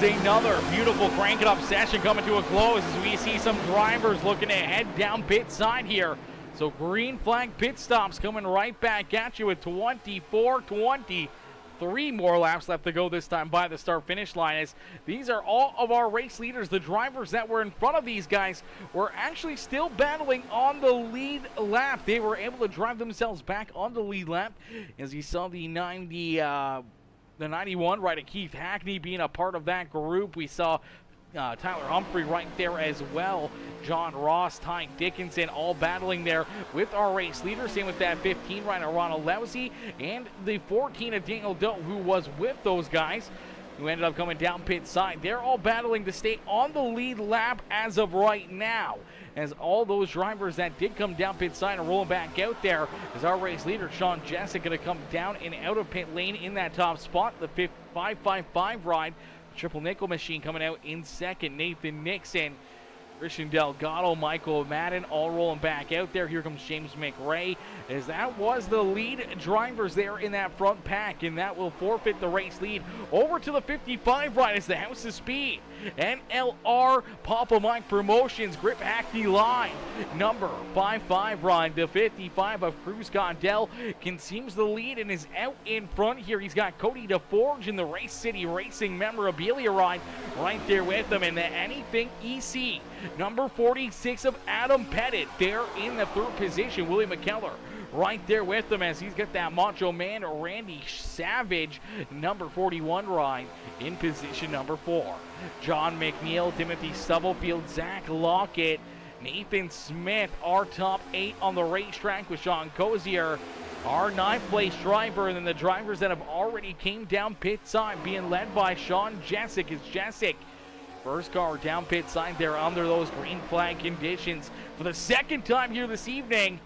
is another beautiful crank it up session coming to a close as we see some drivers looking to head down pit side here. So green flag pit stops coming right back at you with 24-20. 3 more laps left to go this time by the start finish line, as these are all of our race leaders. The drivers that were in front of these guys were actually still battling on the lead lap. They were able to drive themselves back on the lead lap, as you saw the 91 rider Keith Hackney being a part of that group. We saw Tyler Humphrey right there as well. John Ross, Ty Dickinson all battling there with our race leader. Same with that 15 rider Ronald Lousy and the 14 of Daniel Doe, who was with those guys, who ended up coming down pit side. They're all battling to stay on the lead lap as of right now, as all those drivers that did come down pit side are rolling back out there, as our race leader Sean Jessic going to come down and out of pit lane in that top spot. The 555 ride Triple Nickel Machine coming out in second. Nathan Nixon, Christian Delgado, Michael Madden all rolling back out there. Here comes James McRae, as that was the lead drivers there in that front pack, and that will forfeit the race lead over to the 55 ride as the House of Speed. NLR Papa Mike Promotions, Grip Hackney Line, number 55 ride. The 55 of Cruz Gondel consumes the lead and is out in front here. He's got Cody DeForge in the Race City Racing memorabilia ride right there with him, and the Anything EC, number 46 of Adam Pettit there in the third position. Willie McKellar right there with them, as he's got that Macho Man Randy Savage, number 41 ride in position number 4. John McNeil, Timothy Stubblefield, Zach Lockett, Nathan Smith, our top 8 on the racetrack with Sean Cozier, our 9th place driver, and then the drivers that have already came down pit side being led by Sean Jessic. It's Jessic, first car down pit side there under those green flag conditions for the second time here this evening.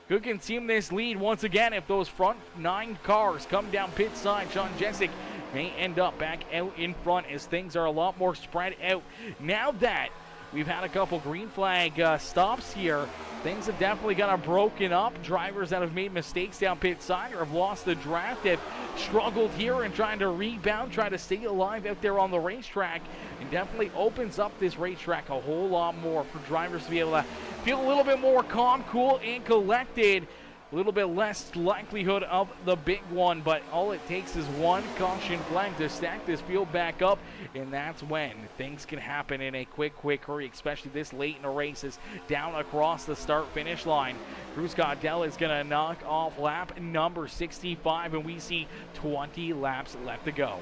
Could consume this lead once again if those front 9 cars come down pit side. Sean Jessic may end up back out in front, as things are a lot more spread out. Now that we've had a couple green flag stops here, things have definitely got broken up. Drivers that have made mistakes down pit side or have lost the draft have struggled here and trying to rebound, try to stay alive out there on the racetrack, and definitely opens up this racetrack a whole lot more for drivers to be able to feel a little bit more calm, cool, and collected. A little bit less likelihood of the big one, but all it takes is one caution flag to stack this field back up, and that's when things can happen in a quick hurry, especially this late in the races down across the start-finish line. Cruz Gondel is going to knock off lap number 65, and we see 20 laps left to go.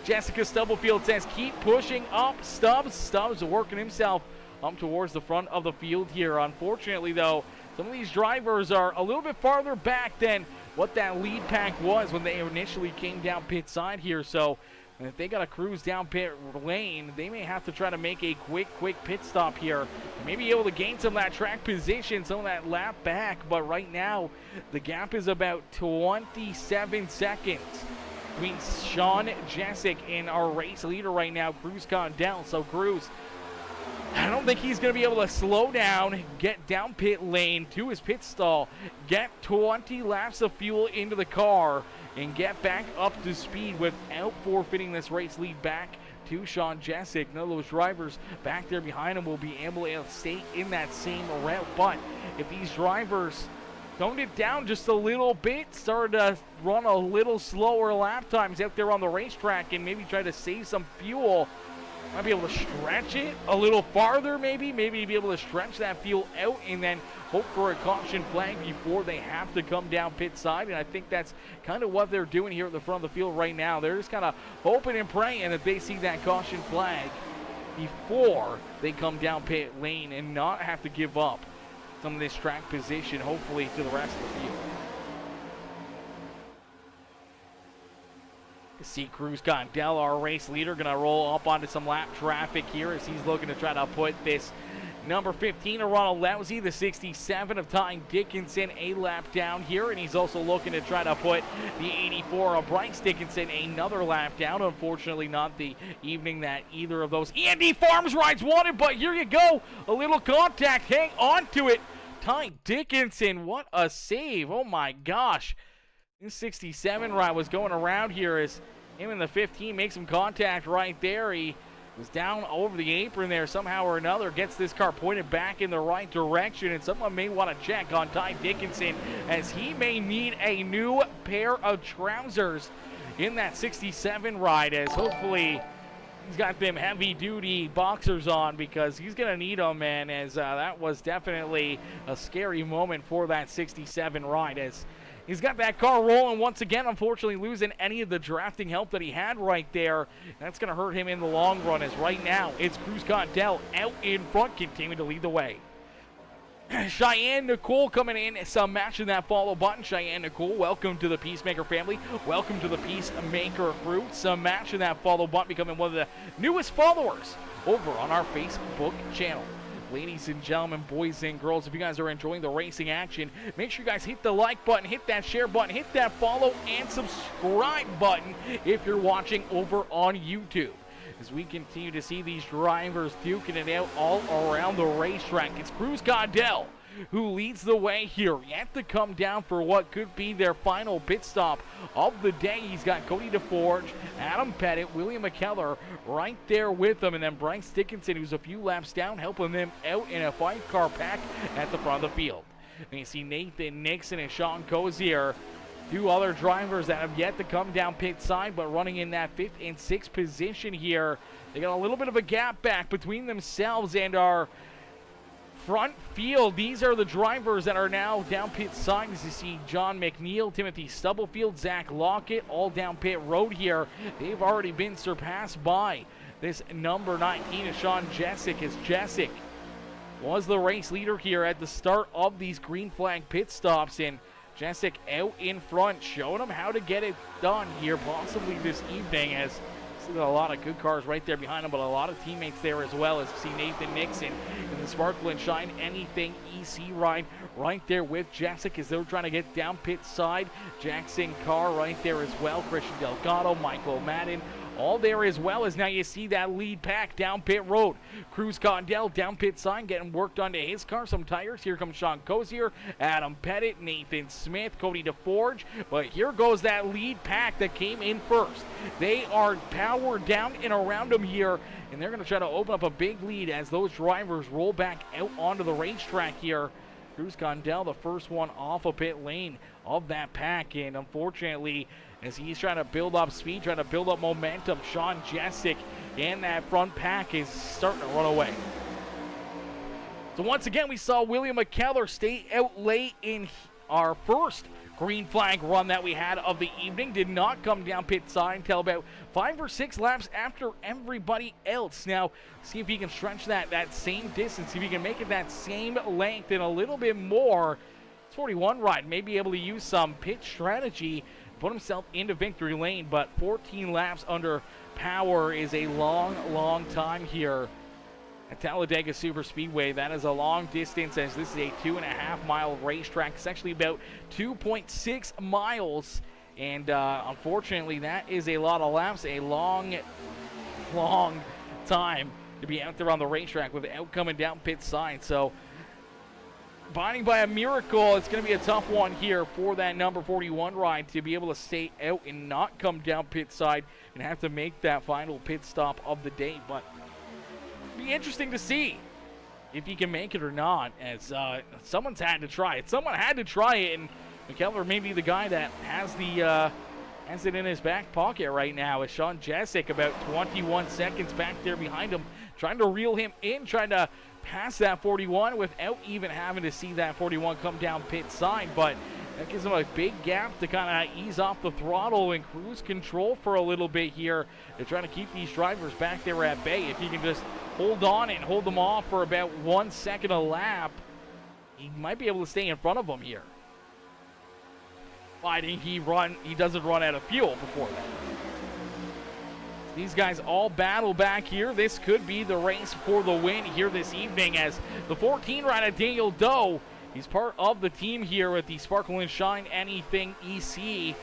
Jessica Stubblefield says, keep pushing up, Stubbs. Stubbs working himself up towards the front of the field here. Unfortunately, though, some of these drivers are a little bit farther back than what that lead pack was when they initially came down pit side here. So if they got to cruise down pit lane, they may have to try to make a quick pit stop here and maybe able to gain some of that track position, some of that lap back. But right now, the gap is about 27 seconds between Sean Jessic and our race leader right now, Cruz Condell. So Cruz, I don't think he's going to be able to slow down, get down pit lane to his pit stall, get 20 laps of fuel into the car, and get back up to speed without forfeiting this race lead back to Sean Jessic. None of those drivers back there behind him will be able to stay in that same route. But if these drivers toned it down just a little bit, started to run a little slower lap times out there on the racetrack, and maybe try to save some fuel, might be able to stretch it a little farther, maybe be able to stretch that fuel out and then hope for a caution flag before they have to come down pit side. And I think that's kind of what they're doing here at the front of the field right now. They're just kind of hoping and praying that they see that caution flag before they come down pit lane and not have to give up some of this track position, hopefully, to the rest of the field. See Cruz Gondel, our race leader, going to roll up onto some lap traffic here as he's looking to try to put this number 15 of Ronald Lousy, the 67 of Ty Dickinson, a lap down here, and he's also looking to try to put the 84 of Bryce Dickinson another lap down. Unfortunately, not the evening that either of those Andy Farms rides wanted, but here you go, a little contact, hang on to it. Ty Dickinson, what a save, oh my gosh. This 67 ride was going around here as him in the 15 makes some contact right there. He was down over the apron there somehow or another, gets this car pointed back in the right direction, and someone may want to check on Ty Dickinson as he may need a new pair of trousers in that 67 ride, as hopefully he's got them heavy-duty boxers on because he's going to need them, man, as that was definitely a scary moment for that 67 ride, as he's got that car rolling once again, unfortunately losing any of the drafting help that he had right there. That's going to hurt him in the long run, as right now it's Cruz Condell out in front, continuing to lead the way. Cheyenne Nicole coming in, some matching that follow button. Cheyenne Nicole, welcome to the Peacemaker family. Welcome to the Peacemaker Crew. Some matching that follow button, becoming one of the newest followers over on our Facebook channel. Ladies and gentlemen, boys and girls, if you guys are enjoying the racing action, make sure you guys hit the like button, hit that share button, hit that follow and subscribe button if you're watching over on YouTube. As we continue to see these drivers duking it out all around the racetrack, it's Cruz Condell who leads the way here. Yet to come down for what could be their final pit stop of the day. He's got Cody DeForge, Adam Pettit, William McKellar right there with him, and then Bryce Dickinson, who's a few laps down, helping them out in a 5-car pack at the front of the field. And you see Nathan Nixon and Sean Cozier, two other drivers that have yet to come down pit side, but running in that 5th and 6th position here. They got a little bit of a gap back between themselves and our front field. These are the drivers that are now down pit side. As you see John McNeil, Timothy Stubblefield, Zach Lockett, all down pit road here. They've already been surpassed by this number 19 of Sean Jessic, as Jessic was the race leader here at the start of these green flag pit stops, and Jessic out in front, showing them how to get it done here possibly this evening, as see a lot of good cars right there behind him, but a lot of teammates there as well, as you see Nathan Nixon in the Sparkle and Shine Anything EC ride right there with Jessic as they're trying to get down pit side. Jackson Carr right there as well, Christian Delgado, Michael Madden, all there as well, as now you see that lead pack down pit road. Cruz Condell down pit side, getting worked onto his car, some tires. Here comes Sean Cozier, Adam Pettit, Nathan Smith, Cody DeForge. But here goes that lead pack that came in first. They are powered down and around them here, and they're going to try to open up a big lead as those drivers roll back out onto the racetrack here. Cruz Condell, the first one off a pit lane of that pack, and unfortunately, as he's trying to build up speed, trying to build up momentum, Sean Jessic in that front pack is starting to run away. So once again, we saw William McKellar stay out late in our first green flag run that we had of the evening. Did not come down pit side until about 5 or 6 laps after everybody else. Now, see if he can stretch that same distance, see if he can make it that same length and a little bit more. 41 ride, may be able to use some pit strategy, put himself into victory lane, but 14 laps under power is a long time here at Talladega Super Speedway. That is a long distance, as this is a 2.5 mile racetrack. It's actually about 2.6 miles, and unfortunately that is a lot of laps, a long time to be out there on the racetrack without coming down pit side. So binding by a miracle, it's going to be a tough one here for that number 41 ride to be able to stay out and not come down pit side and have to make that final pit stop of the day. But it'll be interesting to see if he can make it or not, as someone's had to try it. Someone had to try it, and McKellar may be the guy that has it in his back pocket right now, as Sean Jessic about 21 seconds back there behind him, trying to reel him in, trying to pass that 41 without even having to see that 41 come down pit side. But that gives him a big gap to kind of ease off the throttle and cruise control for a little bit here. They're trying to keep these drivers back there at bay. If you can just hold on and hold them off for about 1 second a lap, he might be able to stay in front of them here. Why didn't he doesn't run out of fuel before that. These guys all battle back here. This could be the race for the win here this evening, as the 14 rider Daniel Doe, he's part of the team here with the Sparkle and Shine Anything EC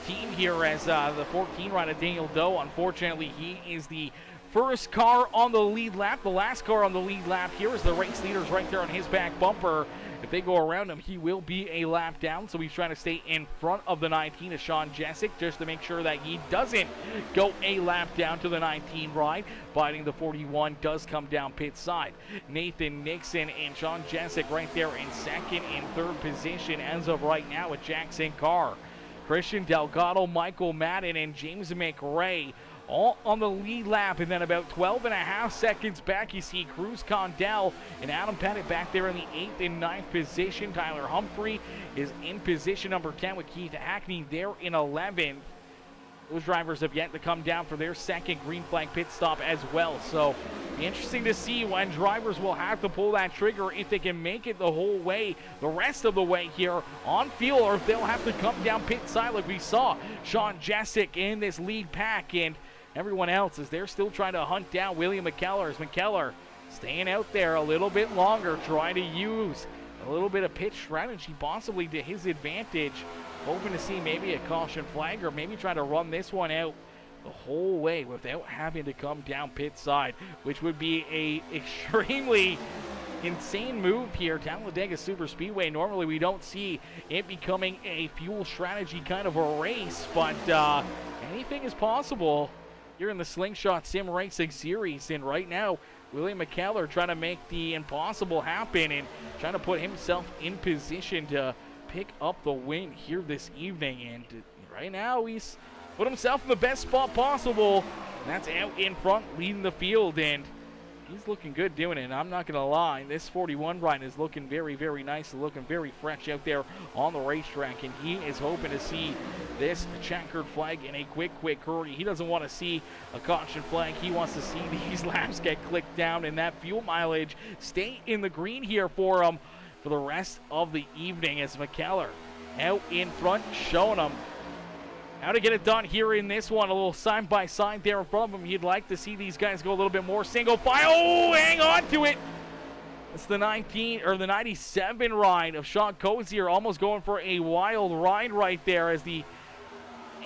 team here, as the 14 rider Daniel Doe, unfortunately, he is the first car on the lead lap. The last car on the lead lap here is the race leader's right there on his back bumper. If they go around him, he will be a lap down. So he's trying to stay in front of the 19 of Sean Jessic just to make sure that he doesn't go a lap down to the 19 ride. Biting the 41 does come down pit side. Nathan Nixon and Sean Jessic right there in second and third position as of right now with Jackson Carr. Christian Delgado, Michael Madden, and James McRae all on the lead lap. And then about 12.5 seconds back, you see Cruz Condell and Adam Pettit back there in the 8th and 9th position. Tyler Humphrey is in position number 10 with Keith Hackney there in 11th. Those drivers have yet to come down for their second green flag pit stop as well. So interesting to see when drivers will have to pull that trigger, if they can make it the whole way, the rest of the way here on fuel, or if they'll have to come down pit side like we saw Sean Jessic in this lead pack and everyone else as they're still trying to hunt down William McKellar. As McKellar staying out there a little bit longer, trying to use a little bit of pit strategy possibly to his advantage, hoping to see maybe a caution flag or maybe try to run this one out the whole way without having to come down pit side, which would be a extremely insane move here. Talladega Super Speedway, normally we don't see it becoming a fuel strategy kind of a race, but anything is possible here in the Slingshot Sim Racing Series. And right now, William McKellar trying to make the impossible happen and trying to put himself in position to pick up the win here this evening. And right now, he's put himself in the best spot possible. And that's out in front, leading the field, and he's looking good doing it. I'm not going to lie, this 41 ride is looking very, very nice, looking very fresh out there on the racetrack, and he is hoping to see this checkered flag in a quick hurry. He doesn't want to see a caution flag. He wants to see these laps get clicked down and that fuel mileage stay in the green here for him for the rest of the evening, as McKellar out in front showing him how to get it done here in this one. A little side by side there in front of him. You'd like to see these guys go a little bit more single file. Oh, hang on to it. It's the 97 ride of Sean Cozier, almost going for a wild ride right there as the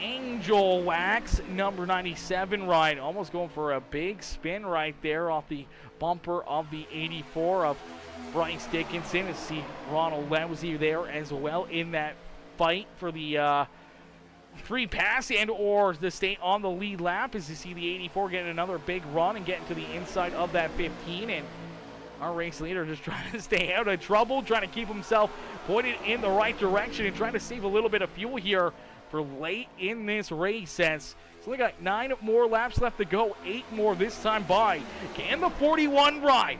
Angel Wax number 97 ride, almost going for a big spin right there off the bumper of the 84 of Bryce Dickinson. And see Ronald Lousy there as well in that fight for the free pass and or to stay on the lead lap, as you see the 84 getting another big run and getting to the inside of that 15. And our race leader just trying to stay out of trouble, trying to keep himself pointed in the right direction and trying to save a little bit of fuel here for late in this race, as it's only got 9 more laps left to go, 8 more this time by. Can the 41 ride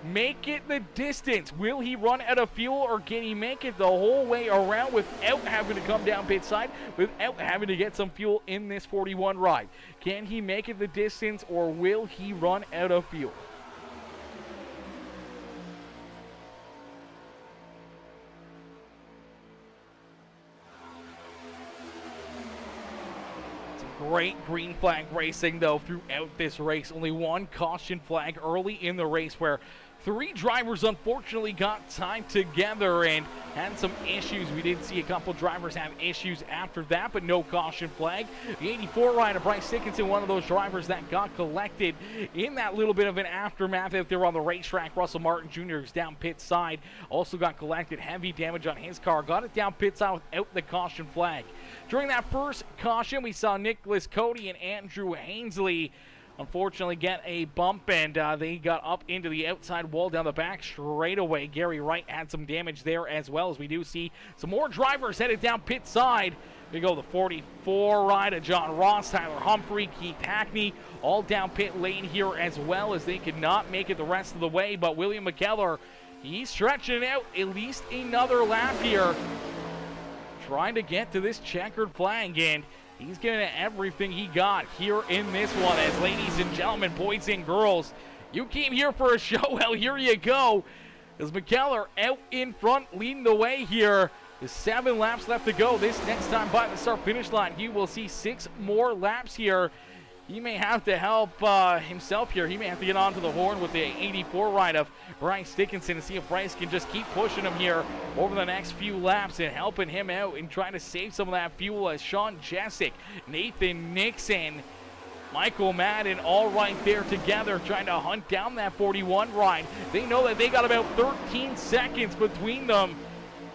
make it the distance? Will he run out of fuel, or can he make it the whole way around without having to come down pit side, without having to get some fuel in this 41 ride? Can he make it the distance, or will he run out of fuel? Great green flag racing though throughout this race. Only one caution flag early in the race where 3 drivers unfortunately got tied together and had some issues. We did see a couple drivers have issues after that, but no caution flag. The 84 rider, Bryce Dickinson, one of those drivers that got collected in that little bit of an aftermath out there on the racetrack. Russell Martin Jr. is down pit side, also got collected, heavy damage on his car, got it down pit side without the caution flag. During that first caution, we saw Nicholas Cody and Andrew Hainsley unfortunately get a bump, and they got up into the outside wall down the back straight away. Gary Wright had some damage there as well, as we do see some more drivers headed down pit side. We go the 44 ride of John Ross, Tyler Humphrey, Keith Hackney, all down pit lane here as well, as they could not make it the rest of the way. But William McKellar, he's stretching it out at least another lap here, trying to get to this checkered flag, and he's giving it everything he got here in this one. As ladies and gentlemen, boys and girls, you came here for a show, well, here you go. As McKellar out in front, leading the way here. There's 7 laps left to go. This next time by the start-finish line, you will see 6 more laps here. He may have to help himself here. He may have to get onto the horn with the 84 ride of Bryce Dickinson and see if Bryce can just keep pushing him here over the next few laps and helping him out and trying to save some of that fuel, as Sean Jessic, Nathan Nixon, Michael Madden all right there together, trying to hunt down that 41 ride. They know that they got about 13 seconds between them.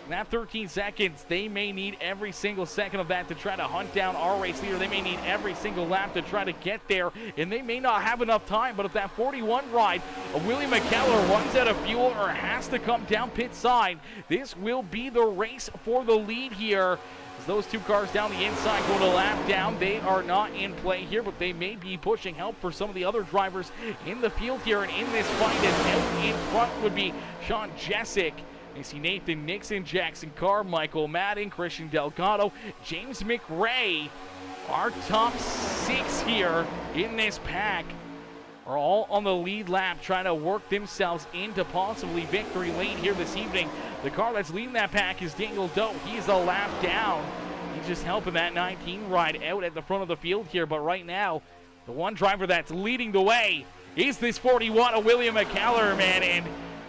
In that 13 seconds, they may need every single second of that to try to hunt down our race leader. They may need every single lap to try to get there, and they may not have enough time. But if that 41 ride of William McKellar runs out of fuel or has to come down pit side, this will be the race for the lead here. As those two cars down the inside go to lap down, they are not in play here, but they may be pushing help for some of the other drivers in the field here. And in this fight, out in front would be Sean Jessic. You see Nathan Nixon, Jackson Carr, Michael Madden, Christian Delgado, James McRae. Our top 6 here in this pack are all on the lead lap, trying to work themselves into possibly victory lane here this evening. The car that's leading that pack is Daniel Doe. He's a lap down. He's just helping that 19 ride out at the front of the field here. But right now, the one driver that's leading the way is this 41 of William McKellar, man. And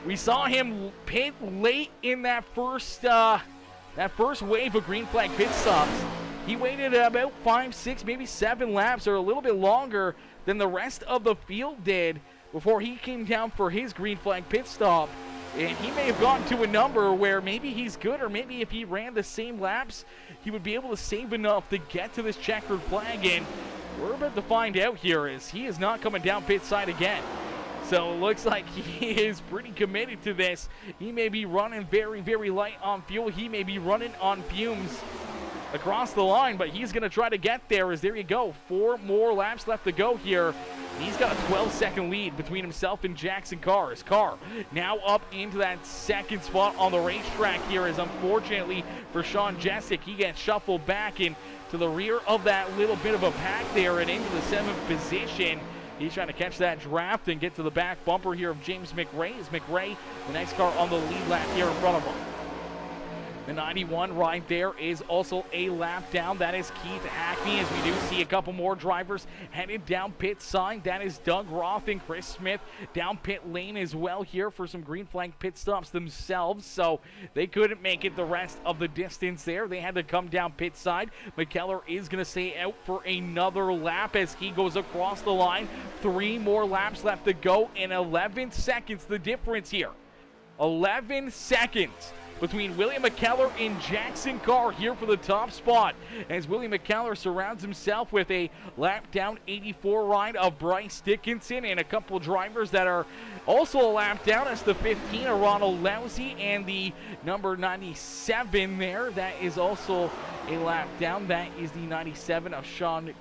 we saw him pit late in that first wave of green flag pit stops. He waited about 5, 6, maybe 7 laps, or a little bit longer than the rest of the field did before he came down for his green flag pit stop. And he may have gotten to a number where maybe he's good, or maybe if he ran the same laps, he would be able to save enough to get to this checkered flag. And we're about to find out here, as he is not coming down pit side again. So it looks like he is pretty committed to this. He may be running very, very light on fuel. He may be running on fumes across the line, but he's going to try to get there. As there you go, 4 more laps left to go here. He's got a 12-second lead between himself and Jackson Carr. His car now up into that second spot on the racetrack here, as unfortunately for Sean Jessic, he gets shuffled back into the rear of that little bit of a pack there and into the 7th position. He's trying to catch that draft and get to the back bumper here of James McRae. Is McRae the next car on the lead lap here in front of him? The 91 right there is also a lap down. That is Keith Hackney, as we do see a couple more drivers headed down pit side. That is Doug Roth and Chris Smith down pit lane as well here for some green flag pit stops themselves. So they couldn't make it the rest of the distance there. They had to come down pit side. McKellar is going to stay out for another lap as he goes across the line. 3 more laps left to go, in 11 seconds the difference here. 11 seconds between William McKellar and Jackson Carr here for the top spot, as William McKellar surrounds himself with a lap down 84 ride of Bryce Dickinson and a couple drivers that are also a lap down. That's the 15 of Ronald Lousy and the number 97 there. That is also a lap down. That is the 97 of Sean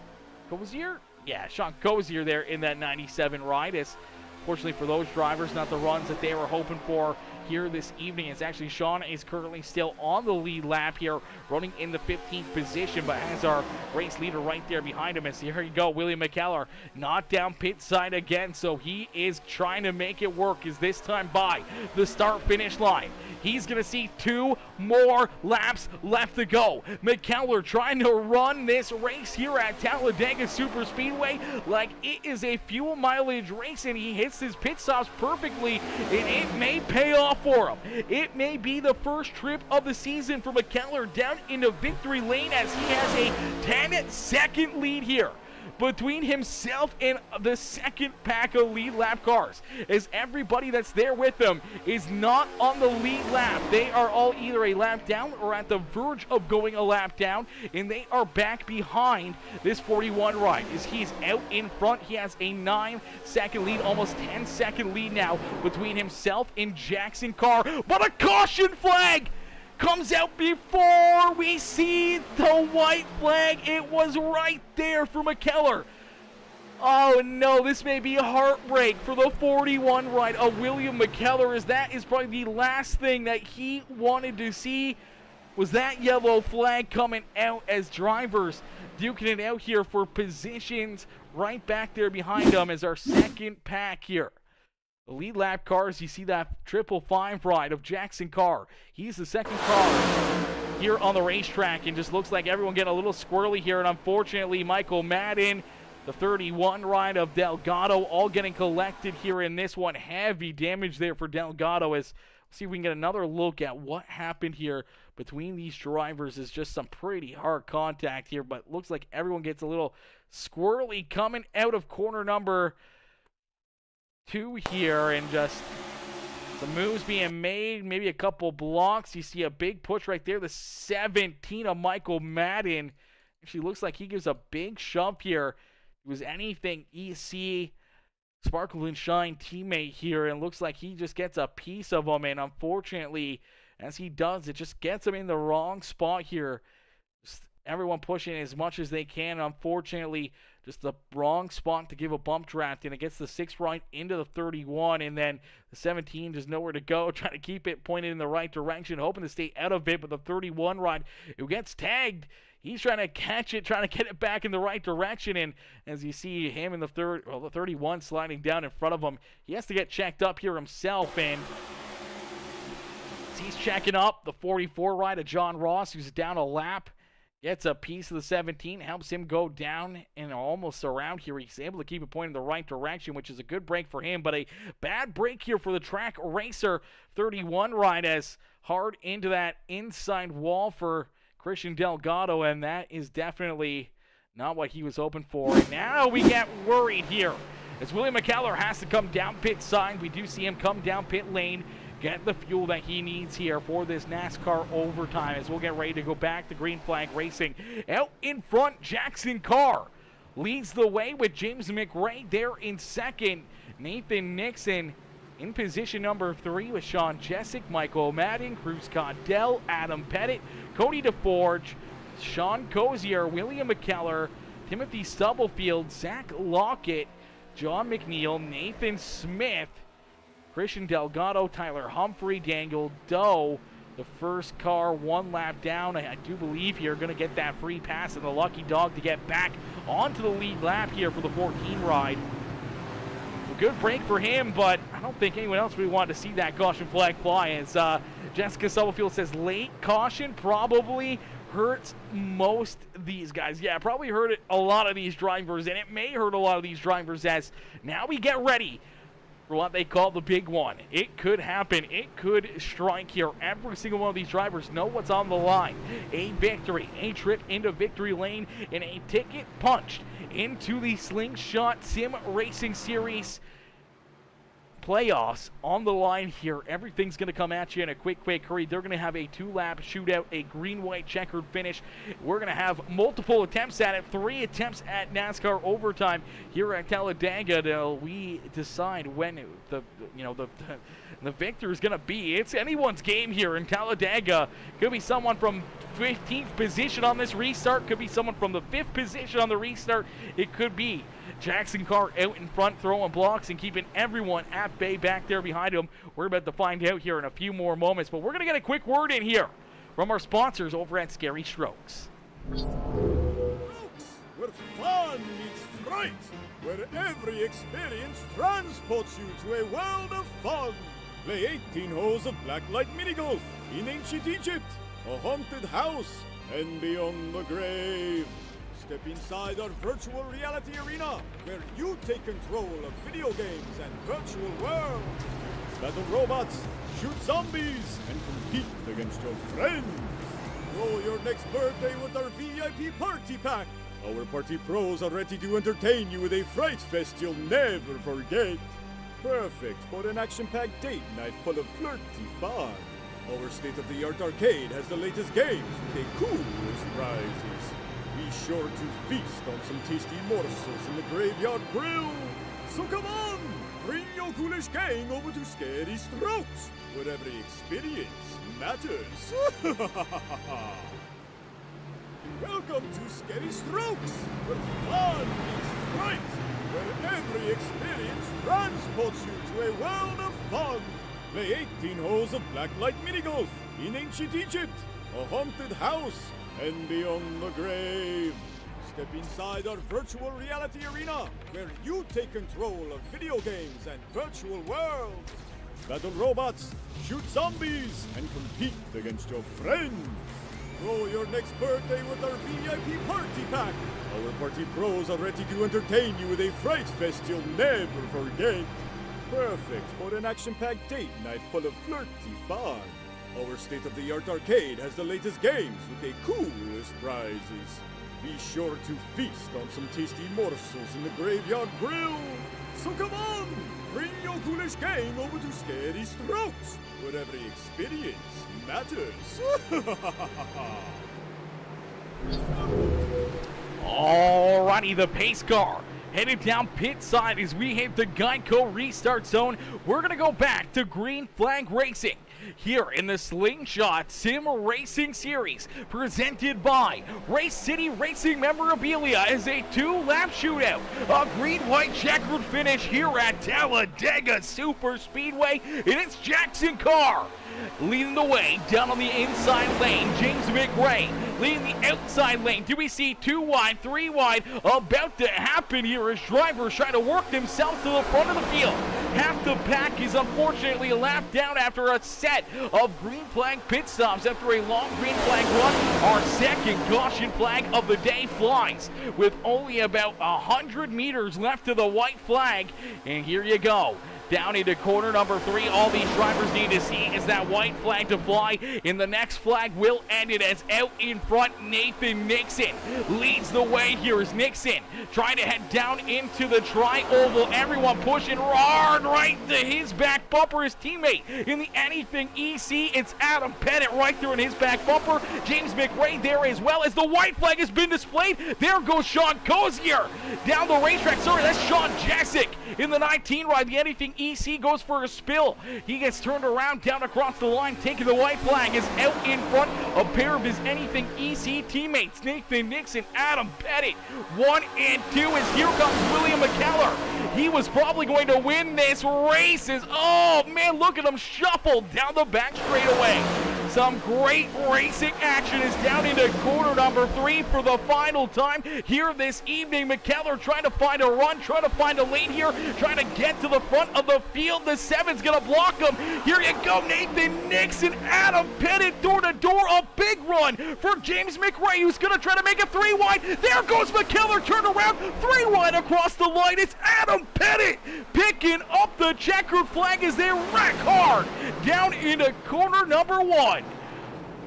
Cozier. Yeah, Sean Cozier there in that 97 ride. As fortunately for those drivers, not the runs that they were hoping for here this evening. It's actually Sean is currently still on the lead lap here, running in the 15th position, but has our race leader right there behind him. As here you go, William McKellar not down pit side again, so he is trying to make it work. Is this time by the start finish line. He's going to see 2 more laps left to go. McKellar trying to run this race here at Talladega Super Speedway like it is a fuel mileage race, and he hits his pit stops perfectly, and it may pay off for him. It may be the first trip of the season for McKellar down into victory lane, as he has a 10-second lead here between himself and the second pack of lead lap cars, as everybody that's there with him is not on the lead lap. They are all either a lap down or at the verge of going a lap down, and they are back behind this 41 ride. As he's out in front, he has a 9-second lead, almost 10-second lead now between himself and Jackson Carr. But a caution flag comes out before we see the white flag. It was right there for McKellar. Oh no, this may be a heartbreak for the 41 ride of William McKellar, as that is probably the last thing that he wanted to see, was that yellow flag coming out, as drivers duking it out here for positions right back there behind them as our second pack here. The lead lap cars, you see that 555 ride of Jackson Carr. He's the second car here on the racetrack, and just looks like everyone getting a little squirrely here. And unfortunately, Michael Madden, the 31 ride of Delgado, all getting collected here in this one. Heavy damage there for Delgado. As see if we can get another look at what happened here between these drivers is just some pretty hard contact here, but looks like everyone gets a little squirrely coming out of corner number 2 here, and just some moves being made, maybe a couple blocks. You see a big push right there. The 17 of Michael Madden actually looks like he gives a big shove here. It was anything EC Sparkle and Shine teammate here, and looks like he just gets a piece of him, and unfortunately, as he does, it just gets him in the wrong spot here. Just everyone pushing as much as they can. Unfortunately, just the wrong spot to give a bump draft, and it gets the 6 right into the 31, and then the 17 just nowhere to go, trying to keep it pointed in the right direction, hoping to stay out of it, but the 31 ride, who gets tagged, he's trying to catch it, trying to get it back in the right direction, and as you see him in the 31 sliding down in front of him, he has to get checked up here himself, and he's checking up the 44 ride of John Ross, who's down a lap, gets a piece of the 17, helps him go down and almost around here. He's able to keep it pointing in the right direction, which is a good break for him, but a bad break here for the track racer 31 ride, as hard into that inside wall for Christian Delgado, and that is definitely not what he was hoping for. And now we get worried here as William McKellar has to come down pit side. We do see him come down pit lane, get the fuel that he needs here for this NASCAR overtime, as we'll get ready to go back to Green Flag Racing. Out in front, Jackson Carr leads the way with James McRae there in second. Nathan Nixon in position number 3 with Sean Jessic, Michael Madden, Cruz Caudell, Adam Pettit, Cody DeForge, Sean Cozier, William McKellar, Timothy Stubblefield, Zach Lockett, John McNeil, Nathan Smith, Christian Delgado, Tyler Humphrey, Daniel Doe. The first car 1 lap down, I do believe here, going to get that free pass and the lucky dog to get back onto the lead lap here for the 14 ride. A good break for him, but I don't think anyone else really wanted to see that caution flag fly, as Jessica Stubblefield says late caution probably hurts most of these guys. Yeah, probably hurt a lot of these drivers, and it may hurt a lot of these drivers, as now we get ready for what they call the big one. It could happen. It could strike here. Every single one of these drivers know what's on the line. A victory, a trip into victory lane, and a ticket punched into the Slingshot Sim Racing Series playoffs on the line here. Everything's going to come at you in a quick hurry. They're going to have a 2-lap shootout, a green-white checkered finish. We're going to have multiple attempts at it, 3 attempts at NASCAR overtime here at Talladega till we decide when the victor is going to be. It's anyone's game here in Talladega. Could be someone from 15th position on this restart. Could be someone from the 5th position on the restart. It could be Jackson Carr out in front throwing blocks and keeping everyone at bay back there behind him. We're about to find out here in a few more moments, but we're going to get a quick word in here from our sponsors over at Scary Strokes. Strokes, where fun meets fright, where every experience transports you to a world of fun. Play 18 holes of blacklight mini golf in ancient Egypt, a haunted house, and beyond the grave. Step inside our virtual reality arena, where you take control of video games and virtual worlds. Battle robots, shoot zombies, and compete against your friends. Throw your next birthday with our VIP party pack. Our party pros are ready to entertain you with a fright fest you'll never forget. Perfect for an action-packed date night full of flirty fun. Our state-of-the-art arcade has the latest games with the coolest prizes. Be sure to feast on some tasty morsels in the Graveyard Grill. So come on, bring your ghoulish gang over to Scary Strokes, where every experience matters. Welcome to Scary Strokes, where fun meets fright, where every experience transports you to a world of fun. Play 18 holes of blacklight mini golf in ancient Egypt, a haunted house, and beyond the grave. Step inside our virtual reality arena, where you take control of video games and virtual worlds. Battle robots, shoot zombies, and compete against your friends. Throw your next birthday with our VIP party pack. Our party pros are ready to entertain you with a fright fest you'll never forget. Perfect for an action-packed date night full of flirty fun. Our state-of-the-art arcade has the latest games with the coolest prizes. Be sure to feast on some tasty morsels in the Graveyard Grill. So come on, bring your coolest game over to Scary Strokes, where every experience matters. Alrighty, the pace car headed down pit side as we hit the Geico restart zone. We're going to go back to Green Flag Racing here in the Slingshot Sim Racing Series, presented by Race City Racing Memorabilia, as a 2-lap shootout. A green-white checkered finish here at Talladega Super Speedway, and it's Jackson Carr leading the way down on the inside lane. James McRae leading the outside lane. Do we see 2 wide, 3 wide about to happen here as drivers try to work themselves to the front of the field? Half the pack is unfortunately lapped down after a set of green flag pit stops after a long green flag run. Our second caution flag of the day flies with only about 100 meters left to the white flag. And here you go. Down into corner number 3. All these drivers need to see is that white flag to fly, and the next flag will end it as out in front Nathan Nixon leads the way here as Nixon trying to head down into the tri-oval. Everyone pushing hard right to his back bumper. His teammate in the Anything EC, it's Adam Pettit right there in his back bumper. James McRae there as well as the white flag has been displayed. There goes Sean Cozier down the racetrack. Sorry, that's Sean Jessic in the 19 ride. The Anything EC goes for a spill. He gets turned around down across the line, taking the white flag, is out in front. A pair of his Anything EC teammates, Nathan Nixon, Adam Pettit. 1 and 2 as here comes William McKellar. He was probably going to win this race. Oh man, look at him shuffle down the back straightaway. Some great racing action is down into corner number 3 for the final time here this evening. McKellar trying to find a run, trying to find a lane here, trying to get to the front of the field. The 7's going to block him. Here you go, Nathan Nixon, Adam Pettit, door to door. A big run for James McRae, who's going to try to make it 3 wide. There goes McKellar, turned around, 3 wide across the line. It's Adam Pettit picking up the checkered flag as they wreck hard down into corner number 1.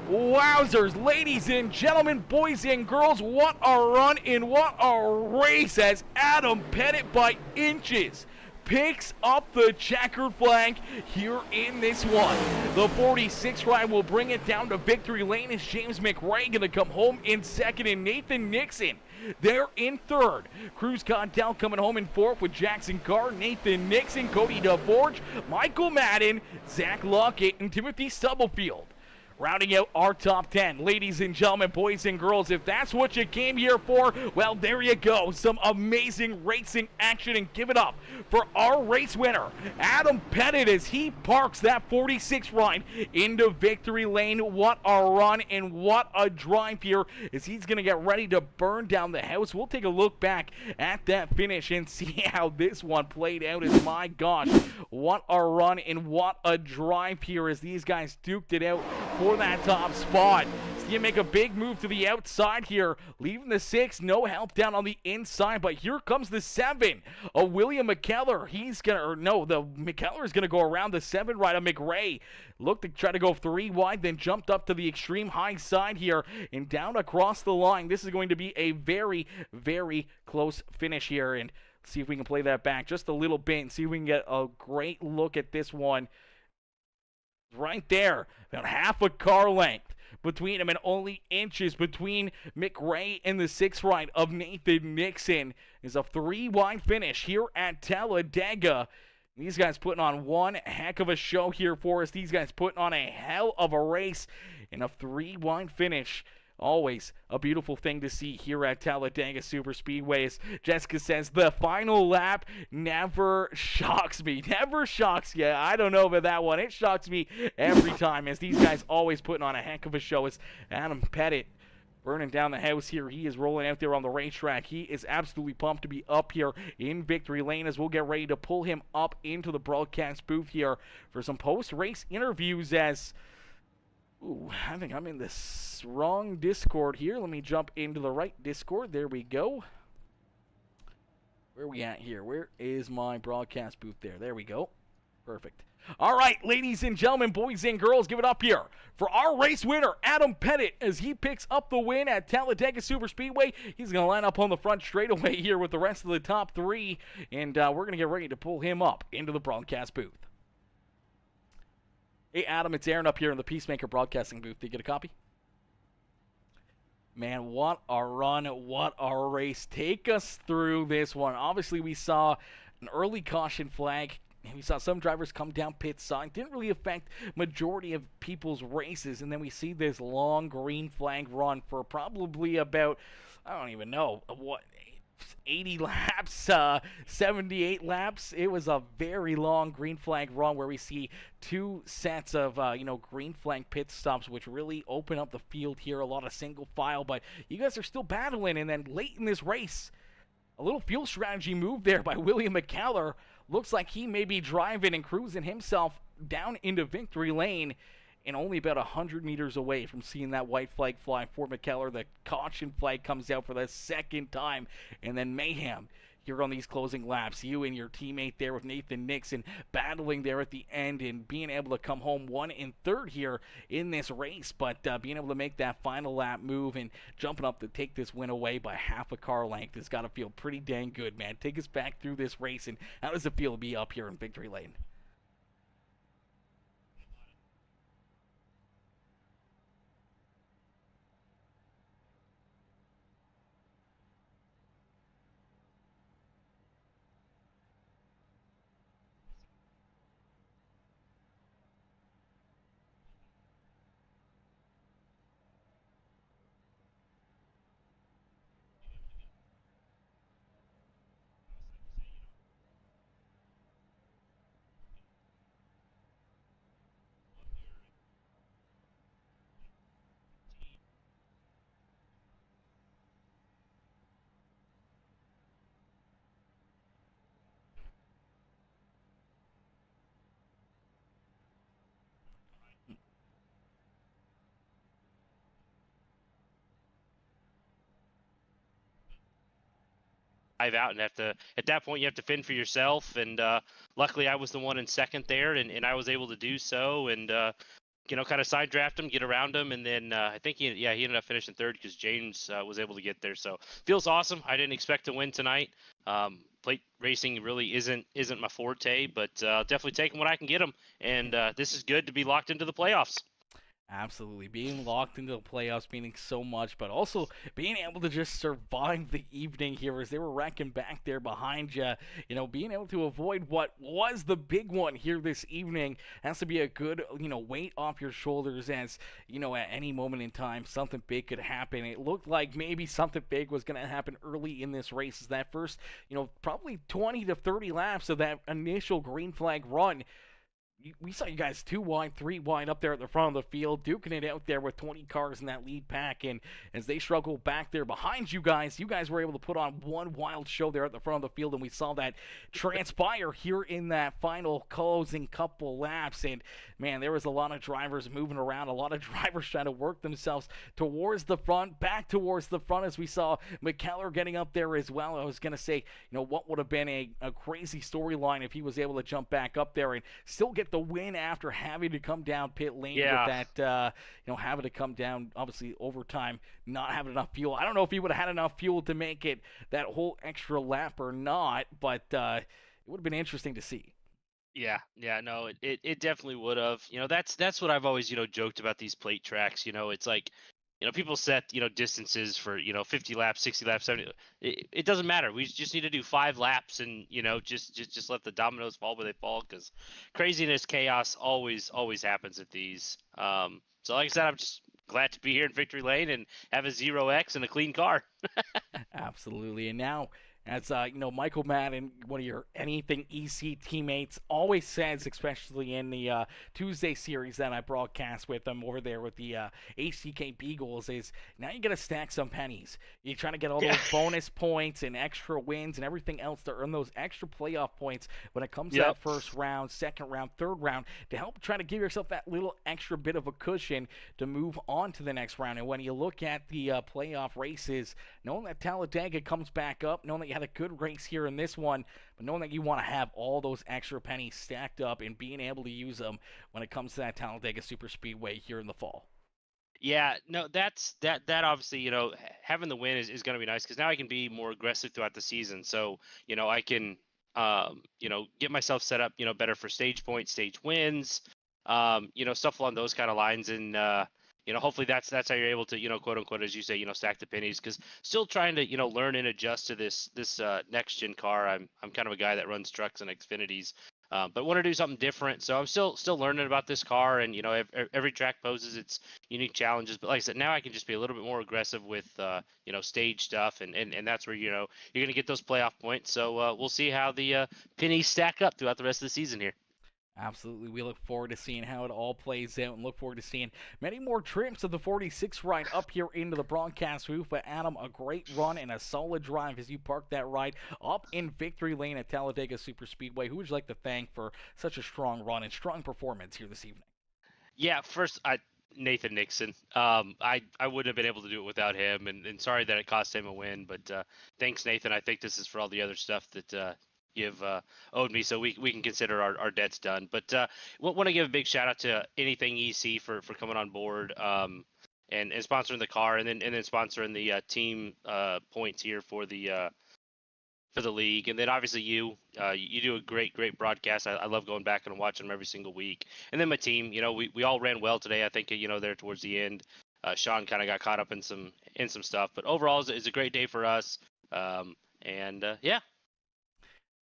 Wowzers, ladies and gentlemen, boys and girls, what a run and what a race as Adam Pettit by inches picks up the checkered flag here in this one. The 46 ride will bring it down to victory lane as James McRae going to come home in second, and Nathan Nixon they're in third. Cruz Condell coming home in fourth with Jackson Carr, Nathan Nixon, Cody DeForge, Michael Madden, Zach Lockett, and Timothy Stubblefield. Rounding out our top 10. Ladies and gentlemen, boys and girls, if that's what you came here for, well, there you go. Some amazing racing action, and give it up for our race winner, Adam Pettit, as he parks that 46 ride into victory lane. What a run and what a drive here as he's going to get ready to burn down the house. We'll take a look back at that finish and see how this one played out. As my gosh, what a run and what a drive here as these guys duked it out for that top spot. See him make a big move to the outside here, leaving the 6, no help down on the inside, but here comes the 7 of William McKellar. The McKellar is gonna go around the 7 right of McRae. Looked to try to go 3 wide, then jumped up to the extreme high side here and down across the line. This is going to be a very, very close finish here, and see if we can play that back just a little bit and see if we can get a great look at this one. Right there, about half a car length between them and only inches between McRae and the 6 right of Nathan Nixon. Is a 3 wide finish here at Talladega. These guys putting on one heck of a show here for us. These guys putting on a hell of a race in a 3 wide finish. Always a beautiful thing to see here at Talladega Super Speedways. Jessica says, the final lap never shocks me. Never shocks you. I don't know about that one. It shocks me every time as these guys always putting on a heck of a show. As Adam Pettit burning down the house here. He is rolling out there on the racetrack. He is absolutely pumped to be up here in victory lane as we'll get ready to pull him up into the broadcast booth here for some post-race interviews as... Ooh, I think I'm in this wrong Discord here. Let me jump into the right Discord. There we go. Where are we at here? Where is my broadcast booth there? There we go. Perfect. All right, ladies and gentlemen, boys and girls, give it up here for our race winner, Adam Pettit, as he picks up the win at Talladega Superspeedway. He's going to line up on the front straightaway here with the rest of the top three, and we're going to get ready to pull him up into the broadcast booth. Hey, Adam, it's Aaron up here in the PeaceMaker broadcasting booth. Did you get a copy? Man, what a run, what a race. Take us through this one. Obviously, we saw an early caution flag. We saw some drivers come down pit side. Didn't really affect majority of people's races. And then we see this long green flag run for probably about, I don't even know, what, 80 laps, 78 laps. It was a very long green flag run where we see two sets of, green flag pit stops, which really open up the field here. A lot of single file, but you guys are still battling. And then late in this race, a little fuel strategy move there by William McKellar. Looks like he may be driving and cruising himself down into victory lane, and only about 100 meters away from seeing that white flag fly for McKellar. The caution flag comes out for the second time, and then mayhem here on these closing laps. You and your teammate there with Nathan Nixon battling there at the end and being able to come home 1 and 3rd here in this race, but being able to make that final lap move and jumping up to take this win away by half a car length has got to feel pretty dang good, man. Take us back through this race, and how does it feel to be up here in victory lane? Out and have to, at that point, you have to fend for yourself. And luckily, I was the one in second there, and I was able to do so. And kind of side draft him, get around him, and then I think he ended up finishing third because James was able to get there. So feels awesome. I didn't expect to win tonight. Plate racing really isn't my forte, but definitely taking what I can get them. And this is good to be locked into the playoffs. Absolutely. Being locked into the playoffs meaning so much, but also being able to just survive the evening here as they were racking back there behind you. Being able to avoid what was the big one here this evening has to be a good, weight off your shoulders as, at any moment in time, something big could happen. It looked like maybe something big was going to happen early in this race as that first, probably 20 to 30 laps of that initial green flag run. We saw you guys 2 wide, 3 wide up there at the front of the field, duking it out there with 20 cars in that lead pack. And as they struggle back there behind you guys were able to put on one wild show there at the front of the field. And we saw that transpire here in that final closing couple laps. And, man, there was a lot of drivers moving around, a lot of drivers trying to work themselves towards the front, back towards the front as we saw McKellar getting up there as well. I was going to say, what would have been a crazy storyline if he was able to jump back up there and still get the win after having to come down pit lane with that, having to come down, obviously, overtime, not having enough fuel. I don't know if he would have had enough fuel to make it that whole extra lap or not, but it would have been interesting to see. Yeah, no, it definitely would have. That's what I've always, joked about these plate tracks. It's like, people set, distances for, 50 laps, 60 laps, 70. It doesn't matter. We just need to do 5 laps and, just let the dominoes fall where they fall, because craziness, chaos always happens at these. So like I said, I'm just glad to be here in victory lane and have a 0X and a clean car. Absolutely. And now, as Michael Madden, one of your Anything EC teammates, always says, especially in the Tuesday series that I broadcast with them over there with the HTK Beagles, is now you got to stack some pennies. You're trying to get all those bonus points and extra wins and everything else to earn those extra playoff points when it comes to that first round, second round, third round, to help try to give yourself that little extra bit of a cushion to move on to the next round. And when you look at the playoff races, knowing that Talladega comes back up, knowing that you had a good race here in this one, but knowing that you want to have all those extra pennies stacked up and being able to use them when it comes to that Talladega Super Speedway here in the fall. Yeah, no, that obviously, having the win is going to be nice because now I can be more aggressive throughout the season. So, I can, get myself set up, better for stage points, stage wins, stuff along those kind of lines. And, hopefully that's how you're able to, quote unquote, as you say, stack the pennies because still trying to, learn and adjust to this next gen car. I'm kind of a guy that runs trucks and Xfinities. But want to do something different. So I'm still learning about this car, and every track poses its unique challenges. But like I said, now I can just be a little bit more aggressive with stage stuff, and that's where you're gonna get those playoff points. So we'll see how the pennies stack up throughout the rest of the season here. Absolutely. We look forward to seeing how it all plays out and look forward to seeing many more trips of the 46 ride up here into the broadcast booth. But Adam, a great run and a solid drive as you parked that ride up in victory lane at Talladega Super Speedway. Who would you like to thank for such a strong run and strong performance here this evening? Yeah, first, Nathan Nixon. I wouldn't have been able to do it without him, and sorry that it cost him a win. But thanks, Nathan. I think this is for all the other stuff that you've owed me, so we can consider our debts done. But want to give a big shout out to Anything EC for coming on board, and sponsoring the car, and then sponsoring the team points here for the league. And then obviously you do a great broadcast. I love going back and watching them every single week. And then my team, we all ran well today. I think there towards the end, Sean kind of got caught up in some stuff, but overall it's a great day for us. Yeah.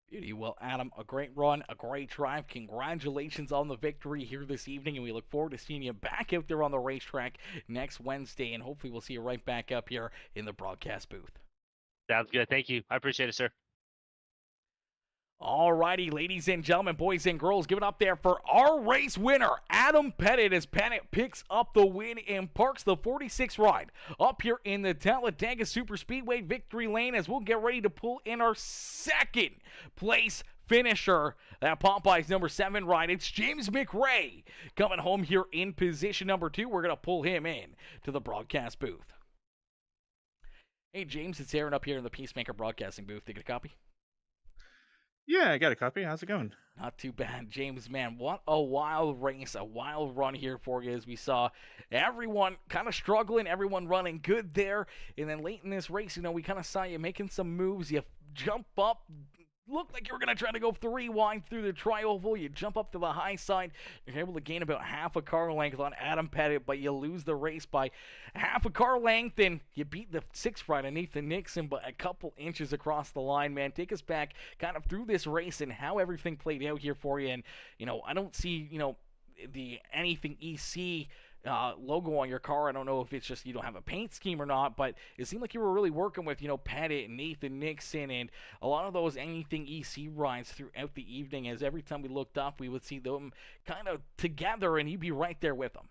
Beauty. Well, Adam, a great run, a great drive. Congratulations on the victory here this evening, and we look forward to seeing you back out there on the racetrack next Wednesday, and hopefully we'll see you right back up here in the broadcast booth. Sounds good. Thank you. I appreciate it, sir. Alrighty, ladies and gentlemen, boys and girls, give it up there for our race winner, Adam Pettit, as Pettit picks up the win and parks the 46 ride up here in the Talladega Super Speedway victory lane as we'll get ready to pull in our second place finisher. That Popeye's number 7 ride. It's James McRae coming home here in position number 2. We're going to pull him in to the broadcast booth. Hey, James, it's Aaron up here in the PeaceMaker Broadcasting booth. Did you get a copy? Yeah, I got a copy. How's it going? Not too bad, James, man. What a wild race, a wild run here for you as we saw everyone kind of struggling, everyone running good there. And then late in this race, we kind of saw you making some moves. You jump up, looked like you were going to try to go 3 wide through the tri-oval. You jump up to the high side. You're able to gain about half a car length on Adam Pettit, but you lose the race by half a car length, and you beat the 6th ride of Nathan Nixon, but a couple inches across the line, man. Take us back kind of through this race and how everything played out here for you. And, I don't see, the Anything EC logo on your car. I don't know if it's just you don't have a paint scheme or not, but it seemed like you were really working with, Pettit and Nathan Nixon and a lot of those Anything EC rides throughout the evening, as every time we looked up, we would see them kind of together and you'd be right there with them.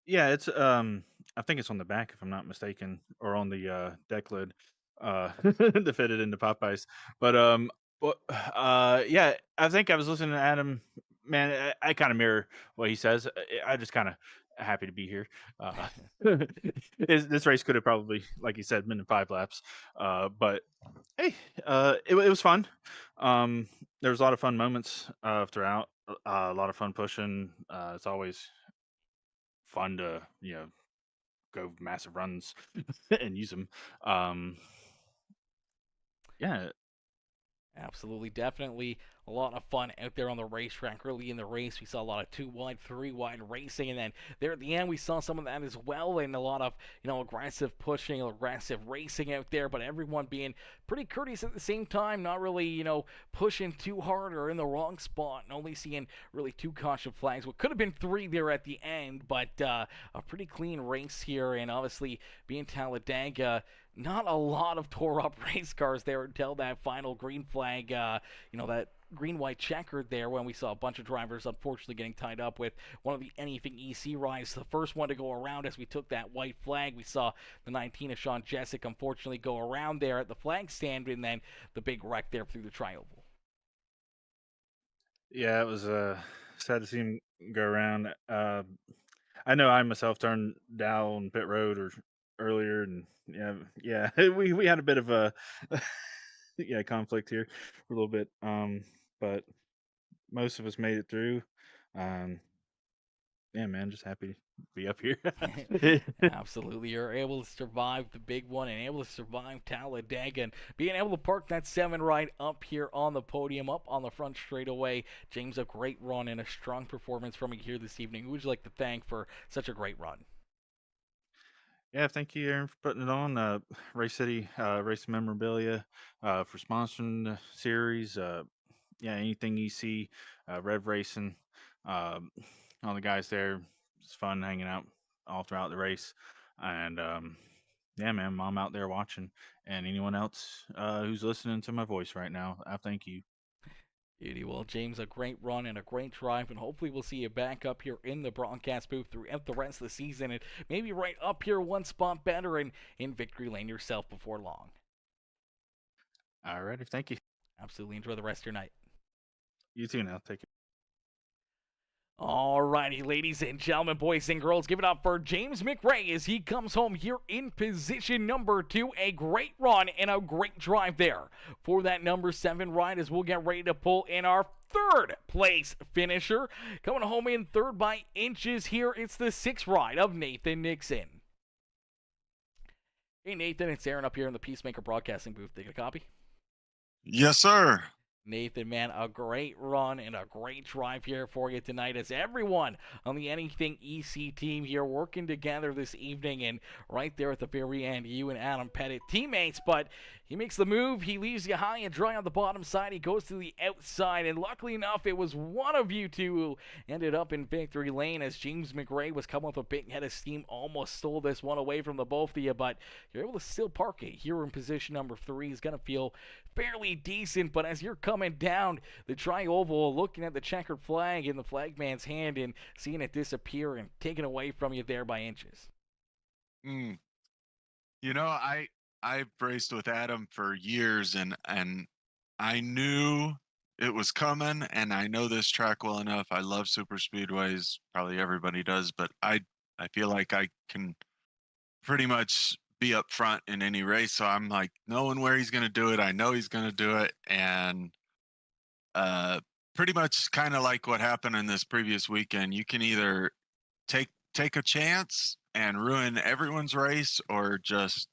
Yeah, it's I think it's on the back if I'm not mistaken, or on the deck lid, to fit it into Popeyes. But yeah, I think I was listening to Adam. Man, I kind of mirror what he says. I just kind of happy to be here. This race could have probably, like he said, been in 5 laps. But hey, it was fun. There was a lot of fun moments throughout. A lot of fun pushing. It's always fun to go massive runs and use them. Yeah. Absolutely, definitely a lot of fun out there on the racetrack. Early in the race, we saw a lot of 2 wide, 3 wide racing, and then there at the end, we saw some of that as well, and a lot of aggressive pushing, aggressive racing out there. But everyone being pretty courteous at the same time, not really pushing too hard or in the wrong spot, and only seeing really 2 caution flags. What could have been 3 there at the end, but a pretty clean race here, and obviously being Talladega. Not a lot of tore up race cars there until that final green flag, that green-white checkered there when we saw a bunch of drivers unfortunately getting tied up with one of the Anything EC rides. The first one to go around as we took that white flag. We saw the 19 of Sean Jessic unfortunately go around there at the flag stand, and then the big wreck there through the tri-oval. Yeah, it was sad to see him go around. I know I myself turned down pit road earlier, and yeah, we had a bit of a yeah, conflict here for a little bit. But most of us made it through. Um, yeah, man, just happy to be up here. Absolutely. You're able to survive the big one and able to survive Talladega and being able to park that 7 right up here on the podium, up on the front straightaway. James, a great run and a strong performance from you here this evening. Who would you like to thank for such a great run? Yeah, thank you, Aaron, for putting it on. Race City, Race Memorabilia, for sponsoring the series. Yeah, anything EC, Rev Racing, um, all the guys there. It's fun hanging out all throughout the race. And yeah, man, Mom out there watching, and anyone else who's listening to my voice right now, I thank you. Beauty. Well, James, a great run and a great drive, and hopefully we'll see you back up here in the broadcast booth throughout the rest of the season, and maybe right up here one spot better and in victory lane yourself before long. All righty, thank you. Absolutely. Enjoy the rest of your night. You too now. Take care. Alrighty, ladies and gentlemen, boys and girls, give it up for James McRae as he comes home here in position number 2. A great run and a great drive there for that number 7 ride as we'll get ready to pull in our 3rd place finisher. Coming home in 3rd by inches here, it's the 6th ride of Nathan Nixon. Hey, Nathan, it's Aaron up here in the PeaceMaker Broadcasting booth. Taking a copy? Yes, sir. Nathan, man, a great run and a great drive here for you tonight as everyone on the Anything EC team here working together this evening, and right there at the very end, you and Adam Pettit teammates, but he makes the move, he leaves you high and dry on the bottom side, he goes to the outside, and luckily enough, it was one of you two who ended up in victory lane as James McRae was coming with a big head of steam, almost stole this one away from the both of you, but you're able to still park it here in position number 3. Is going to feel fairly decent, but as you're coming down the tri-oval, looking at the checkered flag in the flagman's hand and seeing it disappear and taken away from you there by inches. Mm. You know, I've raced with Adam for years, and I knew it was coming, and I know this track well enough. I love super speedways, probably everybody does, but I feel like I can pretty much be up front in any race. So I'm like knowing where he's going to do it. I know he's going to do it, and pretty much kind of like what happened in this previous weekend. You can either take a chance and ruin everyone's race, or just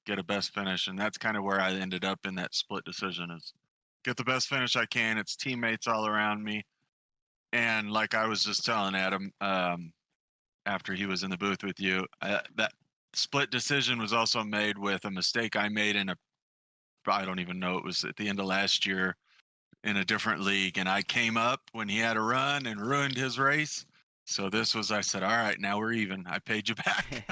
get a best finish. And that's kind of where I ended up in that split decision, is get the best finish I can. It's teammates all around me, and like I was just telling Adam after he was in the booth with you, that split decision was also made with a mistake I made I don't even know, it was at the end of last year in a different league, and I came up when he had a run and ruined his race. So this was, I said, all right, now we're even. I paid you back.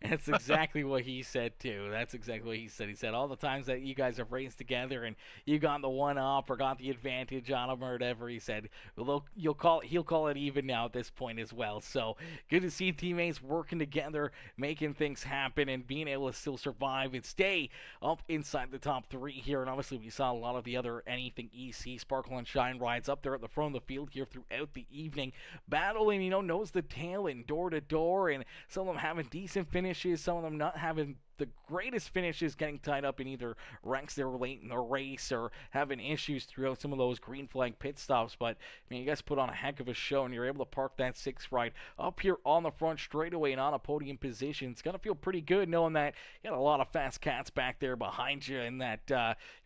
That's exactly what he said, too. That's exactly what he said. He said all the times that you guys have raced together and you got the one up or got the advantage on him or whatever, he said, well, he'll call it even now at this point as well. So good to see teammates working together, making things happen, and being able to still survive and stay up inside the top 3 here. And obviously we saw a lot of the other Anything EC Sparkle and Shine rides up there at the front of the field here throughout the evening, battling, nose to tail and door to door, and some of them having decent finishes, some of them not having the greatest finishes, getting tied up in either wrecks that were late in the race or having issues throughout some of those green flag pit stops. But you guys put on a heck of a show, and you're able to park that 6th ride up here on the front straightaway and on a podium position. It's gonna feel pretty good knowing that you got a lot of fast cats back there behind you, and that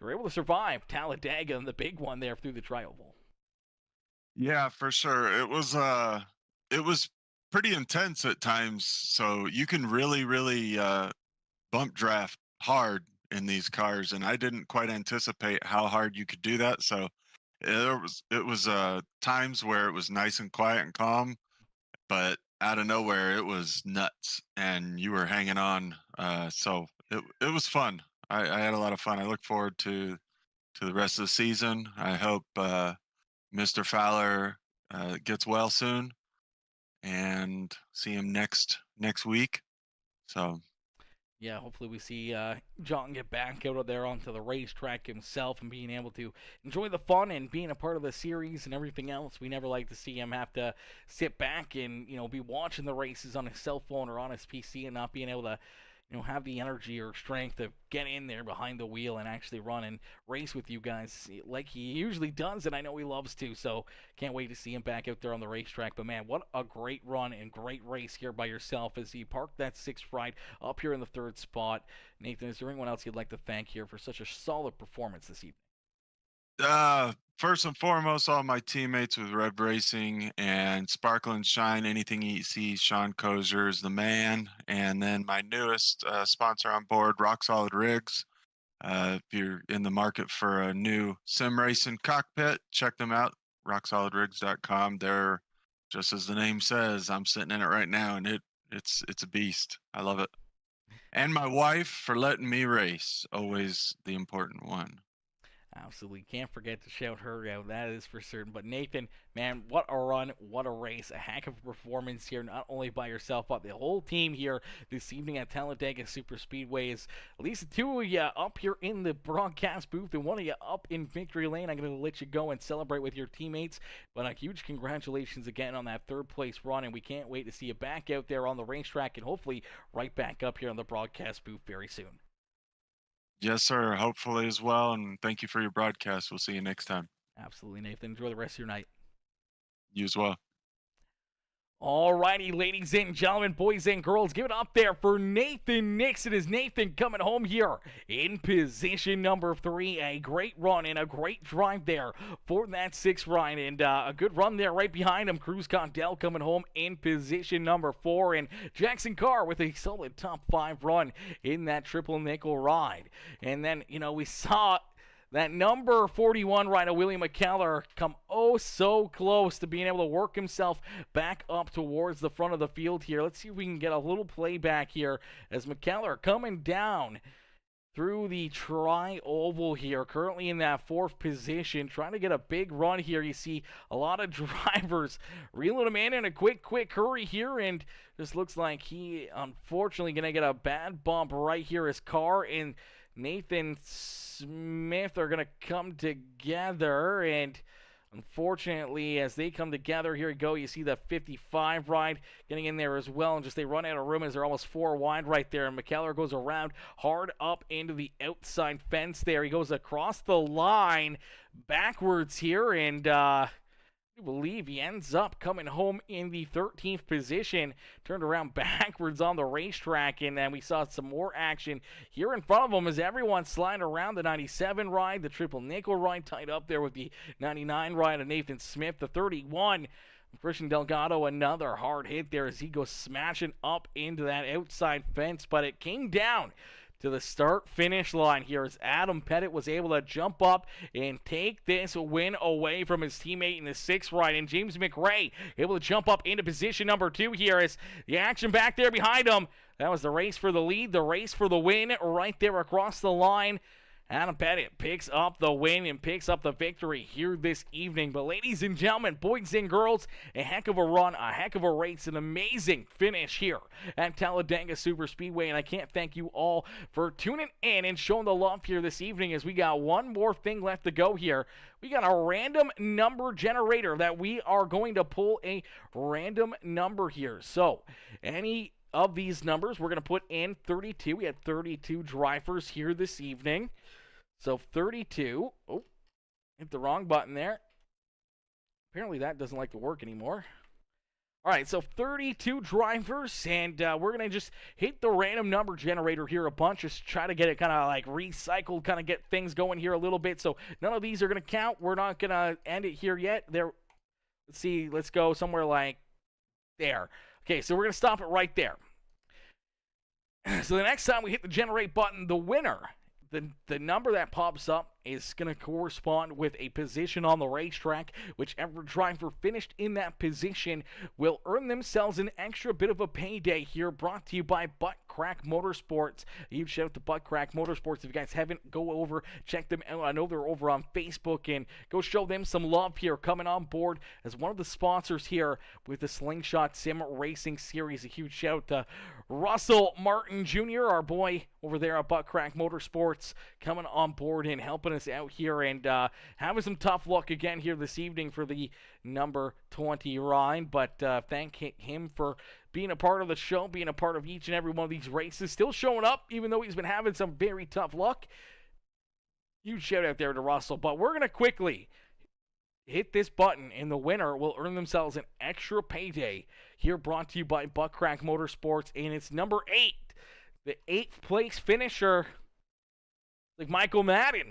you're able to survive Talladega and the big one there through the tri-oval. Yeah, for sure. It was pretty intense at times. So you can really bump draft hard in these cars, and I didn't quite anticipate how hard you could do that. So it was times where it was nice and quiet and calm, but out of nowhere it was nuts, and you were hanging on. So it was fun. I had a lot of fun. I look forward to the rest of the season. I hope Mr. Fowler gets well soon, and see him next week. So yeah, hopefully we see John get back out of there onto the racetrack himself and being able to enjoy the fun and being a part of the series and everything else. We never like to see him have to sit back and be watching the races on his cell phone or on his PC and not being able to have the energy or strength to get in there behind the wheel and actually run and race with you guys like he usually does, and I know he loves to, so can't wait to see him back out there on the racetrack. But man, what a great run and great race here by yourself as you parked that 6th ride up here in the 3rd spot. Nathan, is there anyone else you'd like to thank here for such a solid performance this evening? First and foremost, all my teammates with Rev Racing and Sparkle and Shine, anything you see, Sean Kozer is the man. And then my newest sponsor on board, Rock Solid Rigs. If you're in the market for a new sim racing cockpit, check them out, rocksolidrigs.com. They're, just as the name says, I'm sitting in it right now, and it's a beast. I love it. And my wife for letting me race, always the important one. Absolutely. Can't forget to shout her out. That is for certain. But Nathan, man, what a run. What a race. A heck of a performance here, not only by yourself, but the whole team here this evening at Talladega Super Speedway. Is at least 2 of you up here in the broadcast booth and 1 of you up in victory lane. I'm going to let you go and celebrate with your teammates. But a huge congratulations again on that 3rd place run. And we can't wait to see you back out there on the racetrack and hopefully right back up here on the broadcast booth very soon. Yes, sir. Hopefully as well. And thank you for your broadcast. We'll see you next time. Absolutely, Nathan. Enjoy the rest of your night. You as well. Alrighty, ladies and gentlemen, boys and girls, give it up there for Nathan Nixon. Is Nathan coming home here in position number 3? A great run and a great drive there for that 6th ride, and a good run there right behind him. Cruz Condell coming home in position number 4, and Jackson Carr with a solid top 5 run in that triple nickel ride. And then, we saw that number 41 rider, William McKellar, come oh so close to being able to work himself back up towards the front of the field here. Let's see if we can get a little playback here as McKellar coming down through the tri-oval here, currently in that 4th position, trying to get a big run here. You see a lot of drivers reeling him in a quick hurry here, and this looks like he unfortunately going to get a bad bump right here as Carr and Nathan Smith are going to come together, and unfortunately, as they come together, here we go. You see the 55 ride getting in there as well, and just they run out of room as they're almost 4 wide right there, and McKellar goes around hard up into the outside fence there. He goes across the line backwards here, and I believe he ends up coming home in the 13th position, turned around backwards on the racetrack, and then we saw some more action here in front of him as everyone sliding around the 97 ride, the triple nickel ride tied up there with the 99 ride of Nathan Smith, the 31 Christian Delgado, another hard hit there as he goes smashing up into that outside fence, but it came down to the start-finish line here as Adam Pettit was able to jump up and take this win away from his teammate in the 6th ride. And James McRae able to jump up into position number 2 here as the action back there behind him. That was the race for the lead, the race for the win right there across the line. Adam Pettit picks up the win and picks up the victory here this evening. But ladies and gentlemen, boys and girls, a heck of a run, a heck of a race, an amazing finish here at Talladega Super Speedway. And I can't thank you all for tuning in and showing the love here this evening as we got one more thing left to go here. We got a random number generator that we are going to pull a random number here. So any of these numbers, we're going to put in 32. We had 32 drivers here this evening. So 32. Oh, hit the wrong button there. Apparently that doesn't like to work anymore. All right, so 32 drivers, and we're going to just hit the random number generator here a bunch, just try to get it kind of like recycled, kind of get things going here a little bit. So none of these are going to count. We're not going to end it here yet. Let's see, let's go somewhere like there. Okay, so we're going to stop it right there. So the next time we hit the generate button, the winner, the number that pops up is going to correspond with a position on the racetrack. Whichever driver finished in that position will earn themselves an extra bit of a payday here, brought to you by Butt Crack Motorsports. A huge shout out to Butt Crack Motorsports. If you guys haven't, go over, check them out. I know they're over on Facebook, and go show them some love here, coming on board as one of the sponsors here with the Slingshot Sim Racing Series. A huge shout out to Russell Martin Jr., our boy over there at Butt Crack Motorsports, coming on board and helping helping us out here and having some tough luck again here this evening for the number 20 ride. But thank him for being a part of the show, being a part of each and every one of these races, still showing up, even though he's been having some very tough luck. Huge shout out there to Russell. But we're going to quickly hit this button, and the winner will earn themselves an extra payday. Here brought to you by Buckcrack Motorsports, and it's number 8. The 8th place finisher, like Michael Madden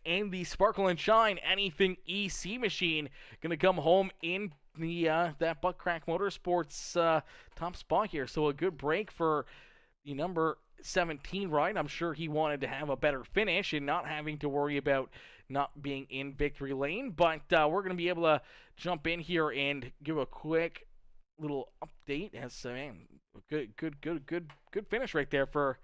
and the Sparkle and Shine Anything EC machine, going to come home in the that Buckcrack Motorsports top spot here. So a good break for the number 17 ride. I'm sure he wanted to have a better finish and not having to worry about not being in victory lane. But we're going to be able to jump in here and give a quick little update. As good finish right there for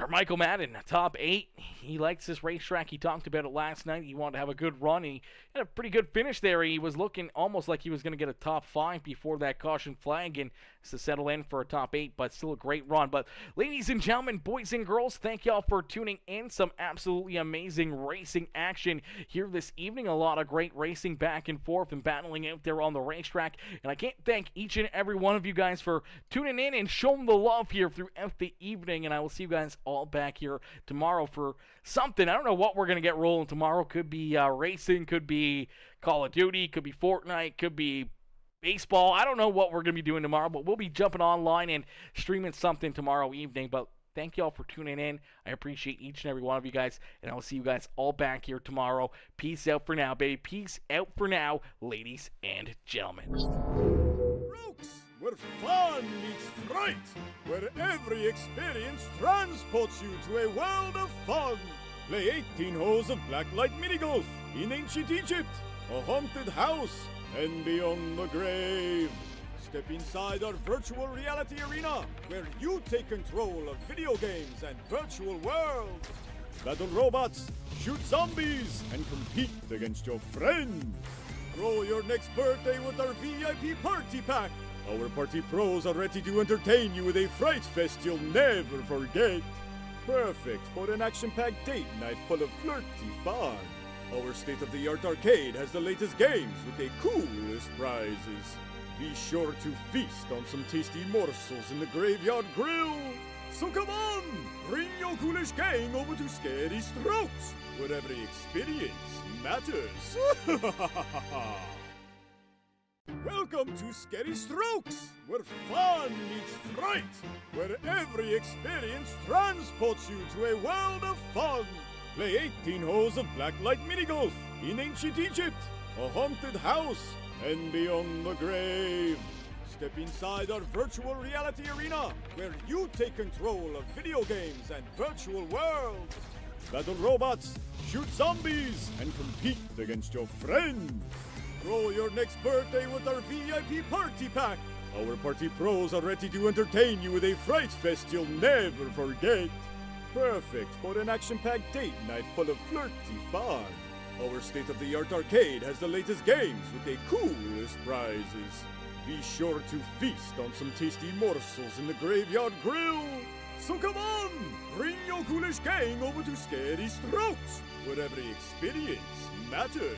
Michael Madden. Top 8. He likes this racetrack. He talked about it last night. He wanted to have a good run. He had a pretty good finish there. He was looking almost like he was going to get a top 5 before that caution flag and to settle in for a top 8, but still a great run. But ladies and gentlemen, boys and girls, thank y'all for tuning in. Some absolutely amazing racing action here this evening. A lot of great racing back and forth and battling out there on the racetrack. And I can't thank each and every one of you guys for tuning in and showing the love here throughout the evening. And I will see you guys all back here tomorrow for something. I don't know what we're going to get rolling tomorrow. Could be racing, could be Call of Duty, could be Fortnite, could be baseball. I don't know what we're going to be doing tomorrow, but we'll be jumping online and streaming something tomorrow evening. But thank y'all for tuning in. I appreciate each and every one of you guys, and I'll see you guys all back here tomorrow. Peace out for now, baby. Peace out for now, ladies and gentlemen. Rooks, where fun meets fright, where every experience transports you to a world of fun. Play 18 holes of blacklight mini-golf in ancient Egypt, a haunted house, and beyond the grave. Step inside our virtual reality arena, where you take control of video games and virtual worlds. Battle robots, shoot zombies, and compete against your friends. Grow your next birthday with our VIP Party Pack. Our party pros are ready to entertain you with a fright fest you'll never forget. Perfect for an action-packed date night full of flirty fun. Our state-of-the-art arcade has the latest games with the coolest prizes. Be sure to feast on some tasty morsels in the Graveyard Grill. So come on, bring your ghoulish gang over to Scary Strokes, where every experience matters. Welcome to Scary Strokes, where fun meets fright, where every experience transports you to a world of fun. Play 18 holes of blacklight mini-golf in ancient Egypt, a haunted house, and beyond the grave. Step inside our virtual reality arena, where you take control of video games and virtual worlds. Battle robots, shoot zombies, and compete against your friends. Grow your next birthday with our VIP Party Pack. Our party pros are ready to entertain you with a fright fest you'll never forget. Perfect for an action-packed date night full of flirty fun. Our state-of-the-art arcade has the latest games with the coolest prizes. Be sure to feast on some tasty morsels in the Graveyard Grill. So come on, bring your ghoulish gang over to Scary Strokes, where every experience matters.